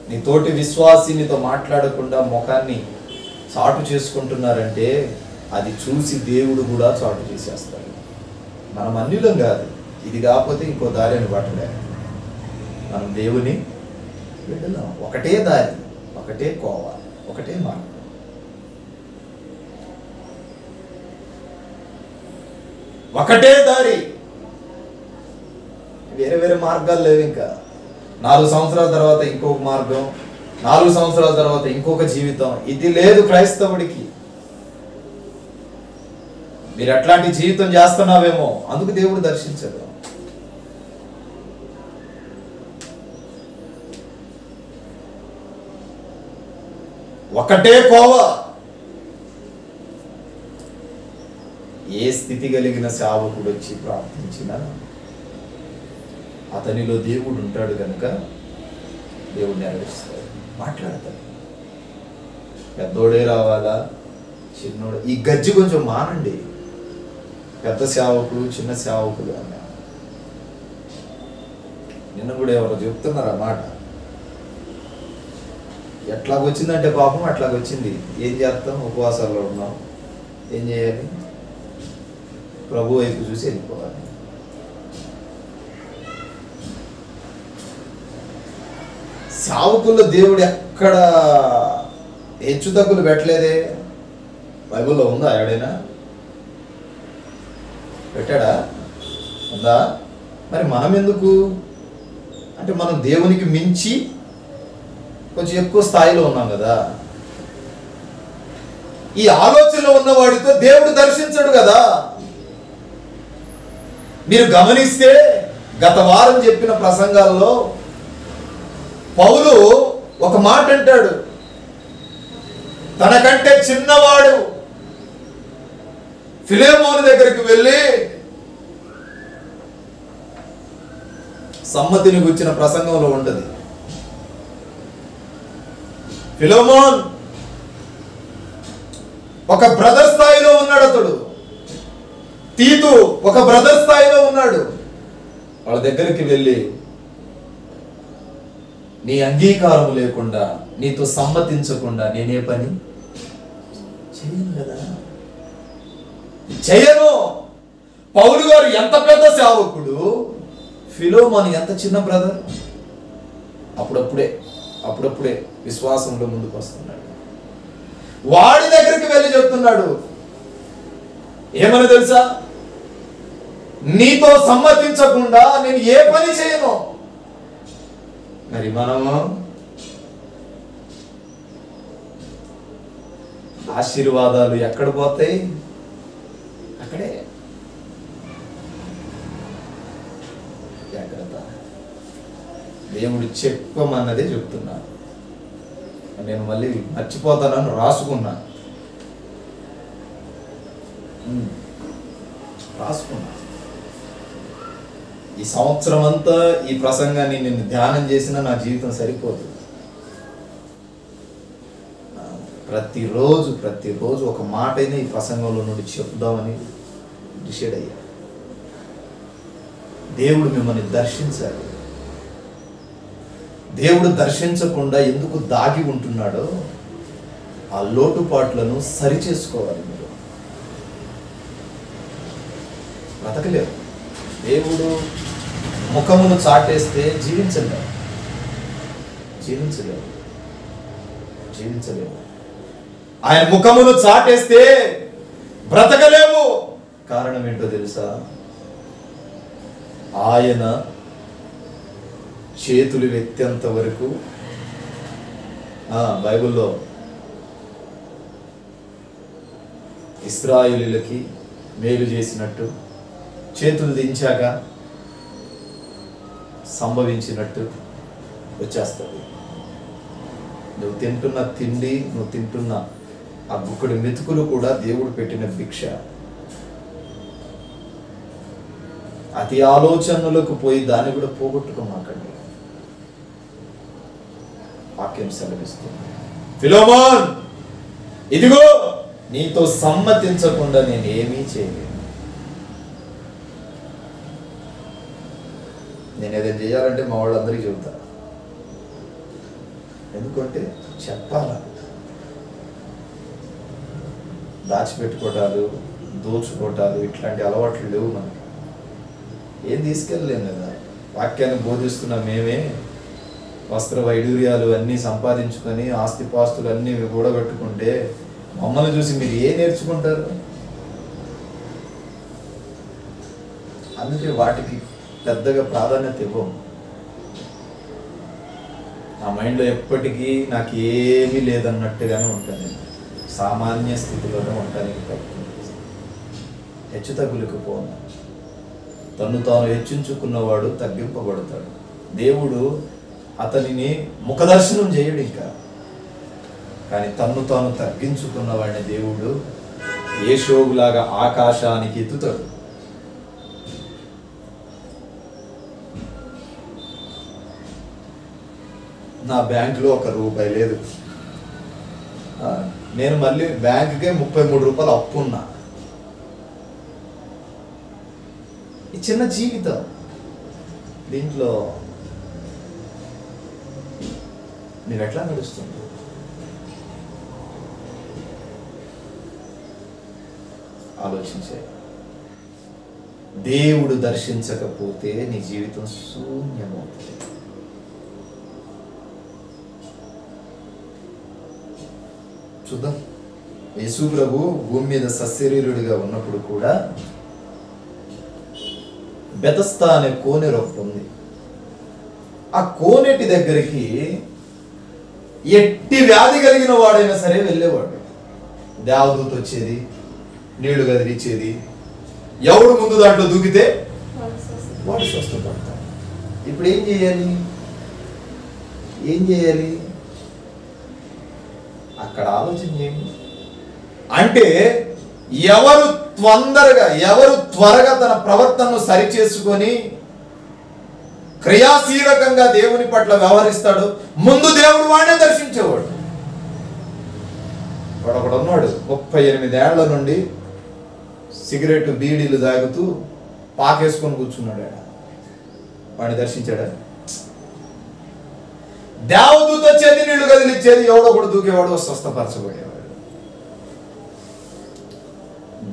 నీ తోటి విశ్వాసి నీతో మాట్లాడకుండా ముఖాన్ని చాటు చేసుకుంటున్నారంటే అది చూసి దేవుడు కూడా చాటు చేసేస్తాడు. మనం అన్యులం కాదు, ఇది కాకపోతే ఇంకో దారిని పట్టలే. మనం దేవుని బిడ్డలం. ఒకటే దారి, ఒకటే కోవ, ఒకటే మార్గం. ఒకటే దారి, వేరే మార్గాలు లేవు. ఇంకా 4 సంవత్సరాల తర్వాత ఇంకొక మార్గం, 4 సంవత్సరాల తర్వాత ఇంకొక జీవితం. ఇది లేదు క్రైస్తవుడికి. మీరు అట్లాంటి జీవితం చేస్తున్నావేమో, అందుకు దేవుడు దర్శించడు. ఒకటే కోవ. ఏ స్థితి కలిగిన సేవకుడు వచ్చి ప్రార్థించినా అతనిలో దేవుడు ఉంటాడు కనుక దేవుడు నెరవేరుస్తాడు, మాట్లాడతాడు. పెద్దోడే రావాలా, చిన్నోడు? ఈ గజ్జి కొంచెం మానండి. పెద్ద సేవకులు, చిన్న సేవకులు అన్న నిన్న కూడా ఎవరో చెప్తున్నారు ఆ మాట. ఎట్లాగొచ్చిందంటే పాపం అట్లాగొచ్చింది. ఏం చేస్తాం? ఉపవాసాల్లో ఉన్నాం. ఏం చేయాలి? ప్రభు వైపు చూసి వెళ్ళిపోవాలి. సావుకుల్లో దేవుడు ఎక్కడ హెచ్చు తగ్గులు పెట్టలేదే. బైబిల్లో ఉందా? ఎవడైనా పెట్టాడా? ఉందా? మరి మనం ఎందుకు అంటే మనం దేవునికి మించి కొంచెం ఎక్కువ స్థాయిలో ఉన్నాం కదా. ఈ ఆలోచనలో ఉన్నవాడితో దేవుడు దర్శించడు కదా. మీరు గమనిస్తే గత వారం చెప్పిన ప్రసంగాల్లో పౌలు ఒక మాట అంటాడు, తనకంటే చిన్నవాడు ఫిలెమోను దగ్గరికి వెళ్ళి సమ్మతిని గుర్చిన ప్రసంగంలో ఉంటుంది. ఫిలెమోన్ ఒక బ్రదర్ స్థాయిలో ఉన్నాడు. అతడు తీతు ఒక బ్రదర్ స్థాయిలో ఉన్నాడు. వాళ్ళ దగ్గరికి వెళ్ళి, నీ అంగీకారం లేకుండా, నీతో సమ్మతించకుండా నేనే పని చేయను కదా, చేయను. పౌలు గారు ఎంత పెద్ద సేవకుడు, ఫిలెమోను ఎంత చిన్న బ్రదర్. అప్పుడప్పుడే విశ్వాసంలో ముందుకు వస్తున్నాడు. వాడి దగ్గరికి వెళ్ళి చెప్తున్నాడు, ఏమని తెలుసా? నీతో సమ్మతించకుండా నేను ఏ పని చేయను. మరి మనము ఆశీర్వాదాలు ఎక్కడ పోతాయి? అక్కడే. జాగ్రత్త. దేవుడు చెప్పమన్నదే చెప్తున్నాను. నేను మళ్ళీ మర్చిపోతానని రాసుకున్నా. ఈ సంవత్సరం అంతా ఈ ప్రసంగాన్ని నేను ధ్యానం చేసినా నా జీవితం సరిపోదు. ప్రతిరోజు ఒక మాట అయినా ఈ ప్రసంగంలో నుండి చెప్దామని డిసైడ్ అయ్యా. దేవుడు మిమ్మల్ని దర్శించాలి. దేవుడు దర్శించకుండా ఎందుకు దాగి ఉంటున్నాడో ఆ లోటుపాట్లను సరిచేసుకోవాలి. మీరు బ్రతకలేరు. దేవుడు ముఖమును చాటేస్తే జీవించలేము. ఆయన ముఖమును చాటేస్తే బ్రతకలేము. కారణం ఏంటో తెలుసా? ఆయన చేతులు ఎత్తేంత వరకు బైబిల్లో ఇశ్రాయేలీయులకి మేలు చేసినట్టు, చేతులు దించాక సంభవించినట్టు వచ్చేస్తుంది. నువ్వు తింటున్న తిండి, నువ్వు తింటున్న ఆ గుక్కడి మెతుకులు కూడా దేవుడు పెట్టిన భిక్ష. అతి ఆలోచనలకు పోయి దాన్ని కూడా పోగొట్టుకోమాకండి. వాక్యం సెలవిస్తుంది, ఫిలోమోన్ ఇదిగో నీతో సమ్మతించకుండా నేను ఏమీ చేయలేను. నేను ఏదైనా చేయాలంటే మా వాళ్ళందరికీ చెబుతా. ఎందుకంటే చెప్పాలా. దాచిపెట్టుకోవటాలు, దోచుకోవటాలు ఇట్లాంటి అలవాట్లు లేవు మనకి. ఏం తీసుకెళ్ళలేము కదా. వాక్యాన్ని బోధిస్తున్న మేమే వస్త్ర వైడూర్యాలు అన్నీ సంపాదించుకొని ఆస్తిపాస్తులు అన్నీ కూడబెట్టుకుంటే మమ్మల్ని చూసి మీరు ఏం నేర్చుకుంటారు? అందుకే వాటికి పెద్దగా ప్రాధాన్యత ఇవ్వం. నా మైండ్లో ఎప్పటికీ నాకు ఏమీ లేదన్నట్టుగానే ఉంటాను. సామాన్య స్థితిలోనే ఉంటానికి హెచ్చు తగ్గులకు పోను. తను తాను హెచ్చించుకున్నవాడు తగ్గింపబడతాడు. దేవుడు అతనిని ముఖదర్శనం చేయడు ఇంకా. కానీ తన్ను తాను తగ్గించుకున్న వాడిని దేవుడు యేషోబులాగా ఆకాశానికి ఎత్తుతాడు. నా బ్యాంకులో ₹1 లేదు. నేను మళ్ళీ బ్యాంకుకే ₹33 అప్పు ఉన్నా. ఈ చిన్న జీవితం దీంట్లో నువ్వు ఎట్లా నడుస్తుంది? ఆలోచించే. దేవుడు దర్శించకపోతే నీ జీవితం శూన్యమవుతుంది. చూద్దాం. యేసు ప్రభు భూమి మీద సశరీరుడిగా ఉన్నప్పుడు కూడా బెతస్తా అనే కోనేరు ఒకటి ఉంది. ఆ కోనేటి దగ్గరికి ఎట్టి వ్యాధి కలిగిన వాడైనా సరే వెళ్ళేవాడు. దేవదూత వచ్చేది, నీళ్లు కదిలిచ్చేది. ఎవడు ముందు దాంట్లో దూకితే వాడు స్వస్థపడతాడు. ఇప్పుడు ఏం చేయాలి? అక్కడ ఆలోచన చేయండి. అంటే ఎవరు త్వరగా తన ప్రవర్తనను సరిచేసుకొని క్రియాశీలకంగా దేవుని పట్ల వ్యవహరిస్తాడు, ముందు దేవుడు వాడినే దర్శించేవాడు. వాడు ఒకడు ఉన్నాడు, 38 ఏళ్ల నుండి సిగరెట్ బీడీలు తాగుతూ పాకేసుకొని కూర్చున్నాడు. వాడిని దర్శించాడా? దేవదూత వచ్చేది, నీళ్లు కదిలిచ్చేది, ఎవడో ఒకడు దూకేవాడు, స్వస్థపరచబడేవాడు.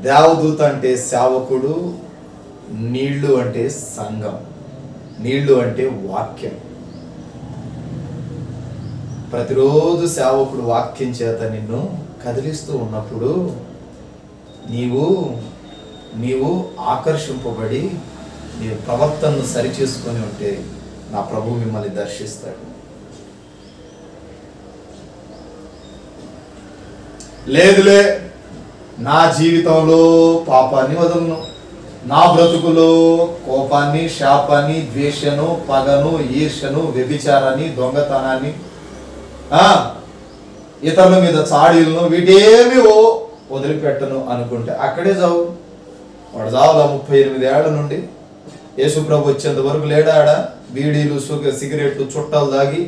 దేవదూత అంటే సేవకుడు, నీళ్లు అంటే సంఘం, నీళ్లు అంటే వాక్యం. ప్రతిరోజు సేవకుడు వాక్యం చేత నిన్ను కదిలిస్తూ ఉన్నప్పుడు నీవు ఆకర్షింపబడి నీ ప్రవర్తనను సరిచేసుకొని ఉంటే నా ప్రభు మిమ్మల్ని దర్శిస్తాడు. లేదులే, నా జీవితంలో పాపాన్ని వదలను, నా బ్రతుకులో కోపాన్ని, శాపాన్ని, ద్వేషను, పగను, ఈర్ష్యను, వ్యభిచారాన్ని, దొంగతనాన్ని, ఇతరుల మీద చాడీలను, వీటేమి వదిలిపెట్టను అనుకుంటే అక్కడే చావు. వాడు చావులా 38 ఏళ్ల నుండి యేసుప్రభు వచ్చేంత వరకు లేడాడా బీడీలు, సిగరెట్లు, చుట్టాలు దాగి.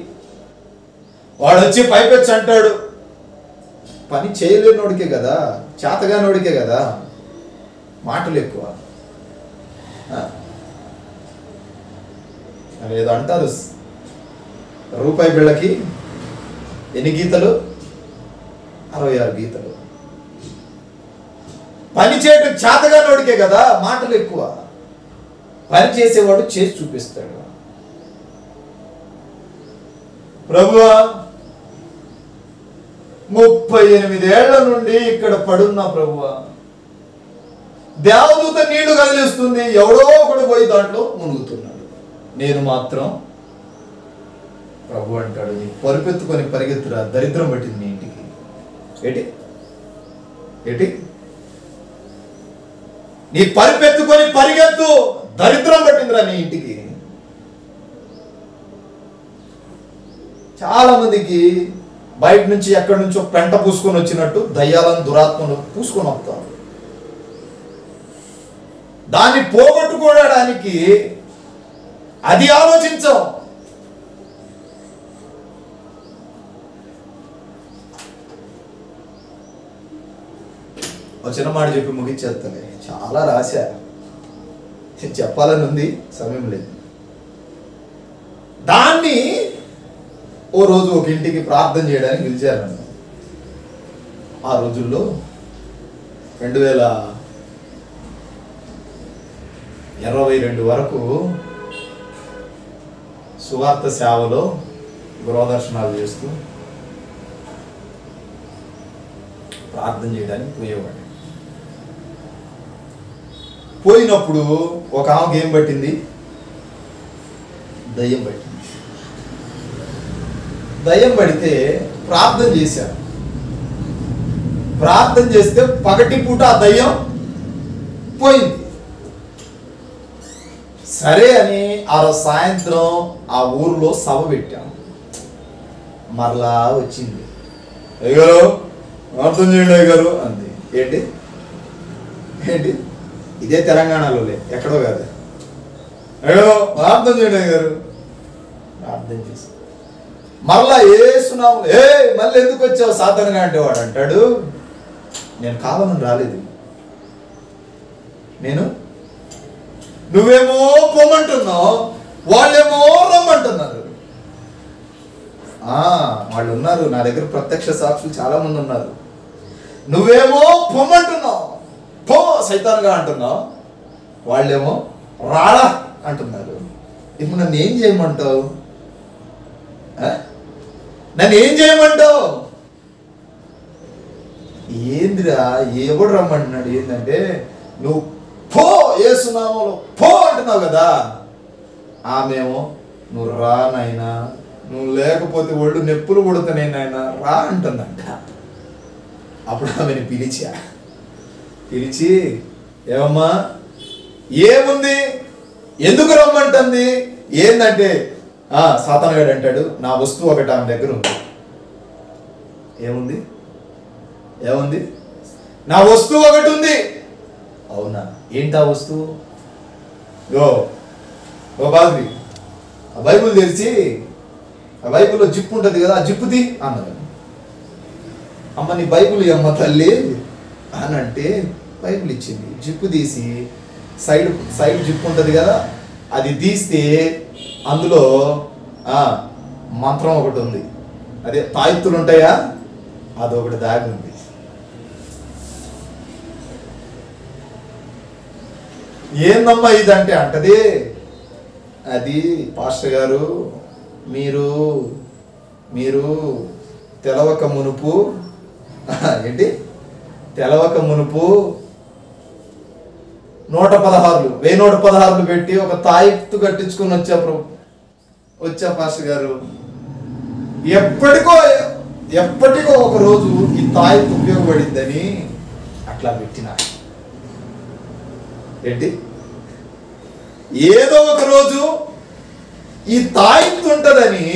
వాడు వచ్చి పైపెచ్చి అంటాడు, పని చేయలేనోడికే కదా, చేతగానోడికే కదా మాటలు ఎక్కువ. ఏదో అంటారు, రూపాయి బిళ్ళకి ఎన్ని గీతలు? 66 గీతలు. పని చేయటం చేతగానోడికే కదా మాటలు ఎక్కువ. పని చేసేవాడు చేసి చూపిస్తాడు. ప్రభువా, 38 ఏళ్ల నుండి ఇక్కడ పడున్నా ప్రభువా, దేవదూత నీళ్లు కదిలిస్తుంది, ఎవడో ఒకడు పోయి దాంట్లో మునుగుతున్నాడు, నేను మాత్రం. ప్రభు అంటాడు, నీ పరుపెత్తుకొని పరిగెత్తురా, దరిద్రం పట్టింది నీ ఇంటికి. ఏటి ఏటి నీ పరిపెత్తుకొని పరిగెత్తు, దరిద్రం పట్టిందిరా నీ ఇంటికి. చాలా మందికి బయట నుంచి ఎక్కడి నుంచో పెంట పూసుకొని వచ్చినట్టు దయ్యాలను, దురాత్మను పూసుకొని వస్తాం. దాన్ని పోగొట్టుకోవడానికి అది ఆలోచించాం. ఒక చిన్న మాట చెప్పి ముగించేస్తానే, చాలా రాశా, చెప్పాలని ఉంది, సమయం లేదు. దాన్ని ఓ రోజు ఒక ఇంటికి ప్రార్థన చేయడానికి పిలిచారు నన్ను. ఆ రోజుల్లో 2022 వరకు సువార్త సేవలో గృహదర్శనాలు చేస్తూ ప్రార్థన చేయడానికి పోయేవాడు. పోయినప్పుడు ఒక ఆమెకి ఏం పట్టింది? దయ్యం పట్టింది. దయ్యం పడితే ప్రార్థన చేశాను. ప్రార్థన చేస్తే పగటి పూట ఆ దయ్యం పోయింది. సరే అని ఆ రోజు సాయంత్రం ఆ ఊర్లో సభ పెట్టాము. మరలా వచ్చింది, అయ్యారు ప్రార్థన చేయండి అయ్యారు అంది. ఏంటి ఏంటి ఇదే తెలంగాణలో ఎక్కడో కాదు. అయ్యో ప్రార్థన చేయండి అయ్యారు. ప్రార్థన చేసి మరలా ఏసునాము, మళ్ళీ ఎందుకు వచ్చావు సాతానుగా అంటే వాడు అంటాడు, నేను కావాలని రాలేదు, నువ్వేమో పొమ్మంటున్నావు, వాళ్ళేమో రమ్మంటున్నారు. వాళ్ళు ఉన్నారు నా దగ్గర, ప్రత్యక్ష సాక్షులు చాలా మంది ఉన్నారు. నువ్వేమో పొమ్మంటున్నావు, పో సైతానుగా అంటున్నావు, వాళ్ళేమో రాడా అంటున్నారు. ఇప్పుడు నన్ను ఏం చేయమంటావు? నన్ను ఏం చేయమంటావు? ఏందిరా ఎవడు రమ్మంటున్నాడు? ఏంటంటే నువ్వు పో యేసునామములో పో అంటున్నావు కదా. ఆమెమో నువ్వు రా నాయనా, నువ్వు లేకపోతే ఒళ్ళు నొప్పులు పుడతానే నాయనా రా అంటుందంట. అప్పుడు ఆమెను పిలిచి ఏమమ్మా ఏముంది, ఎందుకు రమ్మంటుంది? ఏందంటే సాతానుగాడు అంటాడు, నా వస్తువు ఒకటి ఆమె దగ్గర ఉంది. ఏముంది? నా వస్తువు ఒకటి ఉంది. అవునా, ఏంటి ఆ వస్తువు? ఓ బాబీ, ఆ బైబుల్ తెరిచి ఆ బైబుల్లో జిప్పు ఉంటుంది కదా, ఆ జిప్పుది అన్నది. అమ్మ నీ బైబుల్ అమ్మ తల్లి అని అంటే బైబుల్ ఇచ్చింది. జిప్పు తీసి సైడ్ జిప్పు ఉంటుంది కదా, అది తీస్తే అందులో మంత్రం ఒకటి ఉంది. అదే తాయెత్తులు ఉంటాయా, అదొకటి దాగి ఉంది. ఏందమ్మా ఇదంటే అంటది, అది పాస్టర్ గారు మీరు తెలవక మునుపు ఏంటి తెలవక మునుపు 116 పెట్టి ఒక తాయెత్తు కట్టించుకొని వచ్చా పాస్టర్ గారు. ఎప్పటికో ఎప్పటికో ఒక రోజు ఈ తాయెత్తు ఉపయోగపడిందని అట్లా పెట్టిన. ఏంటి, ఏదో ఒక రోజు ఈ తాయెత్తు ఉంటుందని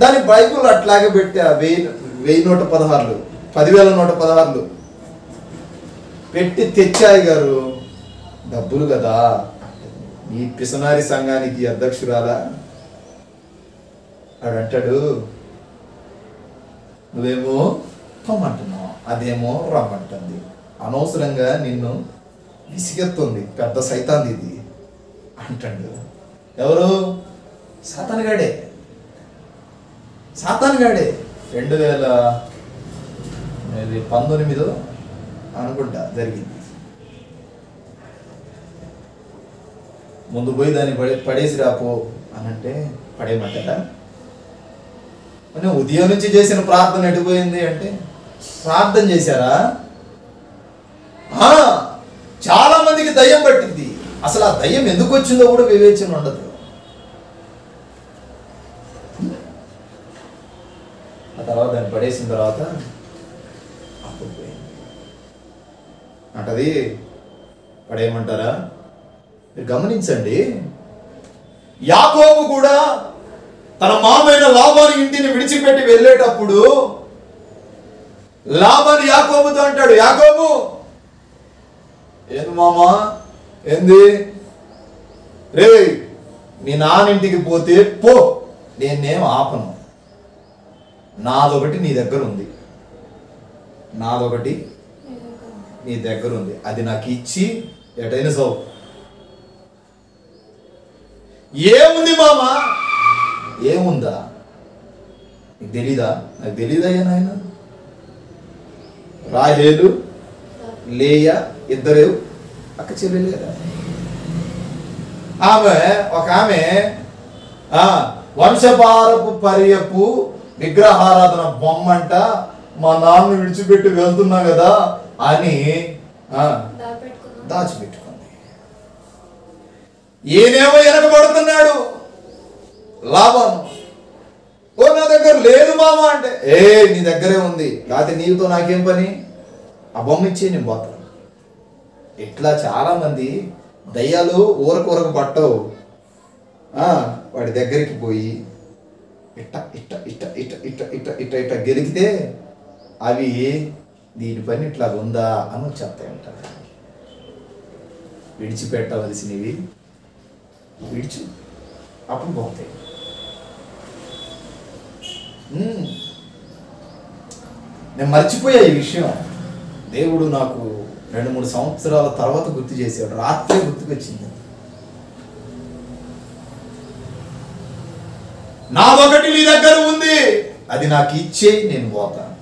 దాని బైబుల్ అట్లాగే పెట్టా. 1000 నూట 16 10,000 నూట 16 పెట్టి తెచ్చాయి గారు. డబ్బులు కదా. ఈ పిసనారి సంఘానికి అధ్యక్షురాలా ఆడంటాడు, నువ్వేమో పొమ్మంటున్నావు, అదేమో రమ్మంటుంది. అనవసరంగా నిన్ను విసిగెత్తుంది, పెద్ద సైతాన్ ఇది అంటాడు. ఎవరు? సాతానుగాడే. 2019 అనుకుంటా జరిగింది. ముందు పోయి దాన్ని పడేసి రాపో అని అంటే పడేయమంటారా? ఉదయం నుంచి చేసిన ప్రార్థన ఎటుపోయింది అంటే, ప్రార్థన చేశారా? చాలా మందికి దయ్యం పట్టింది. అసలు ఆ దయ్యం ఎందుకు వచ్చిందో కూడా వివేచన ఉండదు. ఆ తర్వాత దాన్ని పడేసిన తర్వాత అప్పుడు పోయింది అంటది. పడేయమంటారా? మీరు గమనించండి, యాకోబు కూడా తన మామైన లాబాను ఇంటిని విడిచిపెట్టి వెళ్ళేటప్పుడు లాబాను యాకోబుతో అంటాడు, యాకోబు ఏంది మామా, ఏంది రే, మీ నాన్నింటికి పోతే పో, నేనేం ఆపను, నాదొకటి నీ దగ్గర ఉంది, నాదొకటి నీ దగ్గర ఉంది, అది నాకు ఇచ్చి ఎటైనా సౌ. ఏముంది మామా? ఏముందా? నీకు తెలీదా? నాకు తెలీదయ్యా నాయన. రాహేలు లేయా ఇద్దరు అక్క చెల్లెలు కదా. ఒక ఆమె వంశపారపు పర్యపు విగ్రహారాధన బొమ్మంట మా నాన్న విడిచిపెట్టి వెళ్తున్నా కదా అని దాచిపెట్టుకుంది. ఈయనేమో వెనకబడుతున్నాడు లాభం. ఓ నా దగ్గర లేదు మామ అంటే, నీ దగ్గరే ఉంది, లేకపోతే నీతో నాకేం పని, ఆ బొమ్మ ఇచ్చే నేను పోతాను. ఇట్లా చాలా మంది దయ్యాలు ఊరకు పట్టవు. వాడి దగ్గరికి పోయి ఇట్ట ఇట్ట ఇట్ట ఇట్ట ఇట్ట ఇట్ట ఇట్ట ఇట్ట గెలికితే అవి దీని పని ఇట్లా ఉందా అని చెప్తాయి ఉంటారు. విడిచిపెట్టవలసినవి విడిచి అప్పుడు పోతాయి. నేను మర్చిపోయా ఈ విషయం. దేవుడు నాకు 2-3 సంవత్సరాల తర్వాత గుర్తు చేశాడు. రాత్రే గుర్తుకొచ్చింది. నాదొకటి నీ దగ్గర ఉంది, అది నాకు ఇచ్చేయి, నేను పోతాను.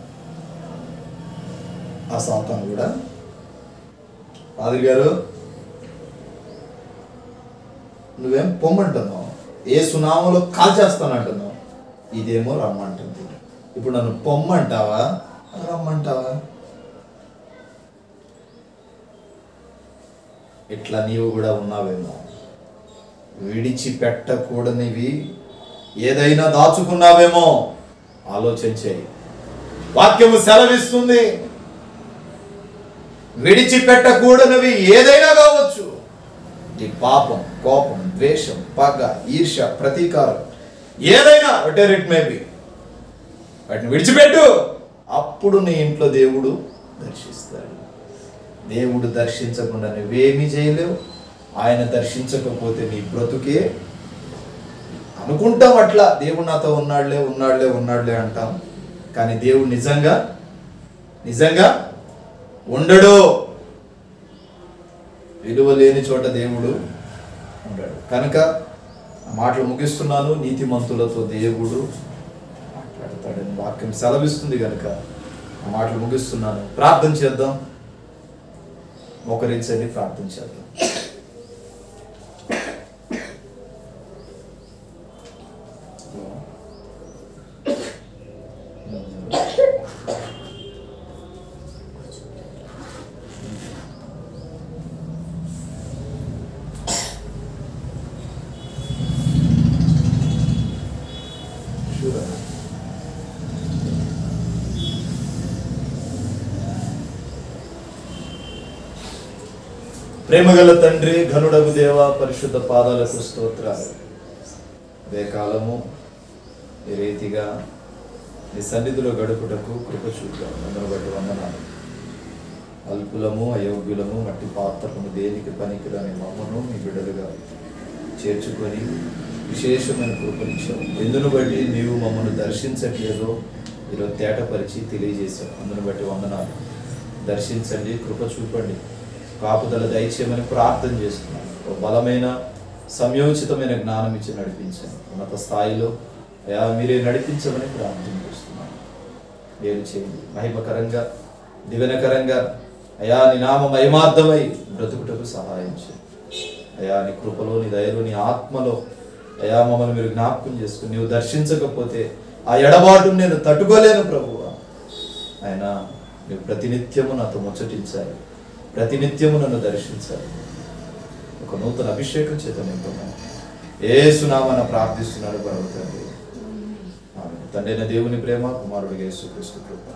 ఆ సాతాను కూడా, ఫాదర్ గారు నువ్వేం పొమ్మంటున్నావు, ఏ సునామలో కాల్ చేస్తానంటున్నావు, ఇదేమో రమ్మంటుంది. ఇప్పుడు నన్ను పొమ్మంటావా రమ్మంటావా? ఇట్లా నీవు కూడా ఉన్నావేమో. విడిచిపెట్టకూడనివి ఏదైనా దాచుకున్నావేమో ఆలోచించేయి. వాక్యము సెలవిస్తుంది, విడిచిపెట్టకూడనివి ఏదైనా కావచ్చు. నీ పాపం, కోపం, ద్వేషం, పగ, ఈర్ష, ప్రతీకారం, ఏదైనా వాటెవర్ ఇట్ మే బి, వాటిని విడిచిపెట్టు. అప్పుడు నీ ఇంట్లో దేవుడు దర్శిస్తాడు. దేవుడు దర్శించకుండా నువ్వేమీ చేయలేవు. ఆయన దర్శించకపోతే నీ బ్రతుకే. అనుకుంటాం అట్లా, దేవుడు నాతో ఉన్నాడులే అంటాం. కానీ దేవుడు నిజంగా ఉండడు. విలువ లేని చోట దేవుడు ఉండడు. కనుక ఆ మాటలు ముగిస్తున్నాను. నీతిమంతులతో దేవుడు మాట్లాడతాడని వాక్యం సెలవిస్తుంది కనుక ఆ మాటలు ముగిస్తున్నాను. ప్రార్థన చేద్దాం. మోకరించండి, ప్రార్థన చేద్దాం. ప్రేమగల తండ్రి, ఘనుడగు దేవ, పరిశుద్ధ పాదాలకు స్తోత్రాలు. అదే కాలము ఈ రీతిగా నీ సన్నిధిలో గడుపుటకు కృప చూపారు. అందరూ బట్టి వందనాలు. అల్పులము, అయోగ్యులము, మట్టి పాత్రము, దేనికి పనికిరాని మమ్మను మీ బిడ్డలుగా చేర్చుకొని విశేషమైన కృపనిచ్చావు. ఎందును బట్టి నీవు మమ్మల్ని దర్శించట్లేదో ఈరోజు తేటపరిచి తెలియజేశావు. అందును బట్టి వందనాలు. దర్శించండి, కృప చూపండి, కాపుదల దయచేయమని ప్రార్థన చేస్తున్నాను. ఒక బలమైన సంయోచితమైన జ్ఞానం ఇచ్చి నడిపించాను. ఉన్నత స్థాయిలో అయా మీరే నడిపించమని ప్రార్థన చేస్తున్నాను. వేరు చేయండి, మహిమకరంగా, దివెనకరంగా అయా నీ నామ మహిమార్థమై బ్రతుకుటకు సహాయం చేయండి. అయా నీ కృపలో, నీ దయలో, నీ ఆత్మలో అయా మమ్మల్ని మీరు జ్ఞాపకం చేసుకుని నీవు దర్శించకపోతే ఆ ఎడబాటును నేను తట్టుకోలేను ప్రభువా. ఆయన నువ్వు ప్రతినిత్యము నాతో ముచ్చటించాలి, ప్రతినిత్యము నన్ను దర్శించాలి. ఒక నూతన అభిషేకం చేత నింపమని యేసునామమున ప్రార్థిస్తున్నాడు పరమతండ్రి. ఆమేన్. తండ్రైన దేవుని ప్రేమ, కుమారుడిగా యేసుక్రీస్తు కృప,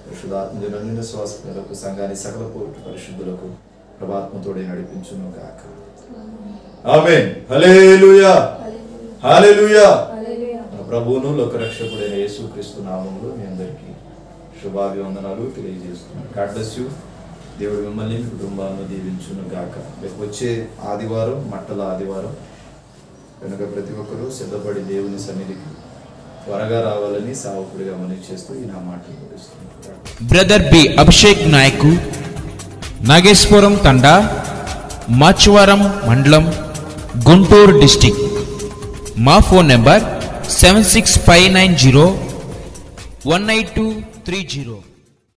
పరిశుద్ధాత్మ నిండు శ్వాసకు సంఘాన్ని సకల పోటు పరిశుద్ధులకు ప్రభాత్మతోడే నడిపించును గాక. ఆమేన్. హల్లెలూయా, హల్లెలూయా. మన ప్రభువును లోకరక్షకుడైన యేసుక్రీస్తు నామములో మీ అందరికీ శుభాభివందనాలు తెలియజేస్తున్నాను. God bless you. దేవుడు మిమ్మల్ని, మీ కుటుంబాలను దీవించును గాక. రేపు వచ్చే ఆదివారం మట్టల ఆదివారం కనుక ప్రతి ఒక్కరూ సిద్ధపడి దేవుని సన్నిధికి త్వరగా రావాలని సేవకుడిగా మనవి చేస్తూ ఈ నా మాటలు ముగిస్తున్నాను. బ్రదర్ బి అభిషేక్ నాయకు, నాగేశ్వరం తండా, మాచువరం మండలం, గుంటూరు డిస్టిక్. మా ఫోన్ నెంబర్ 7659018230.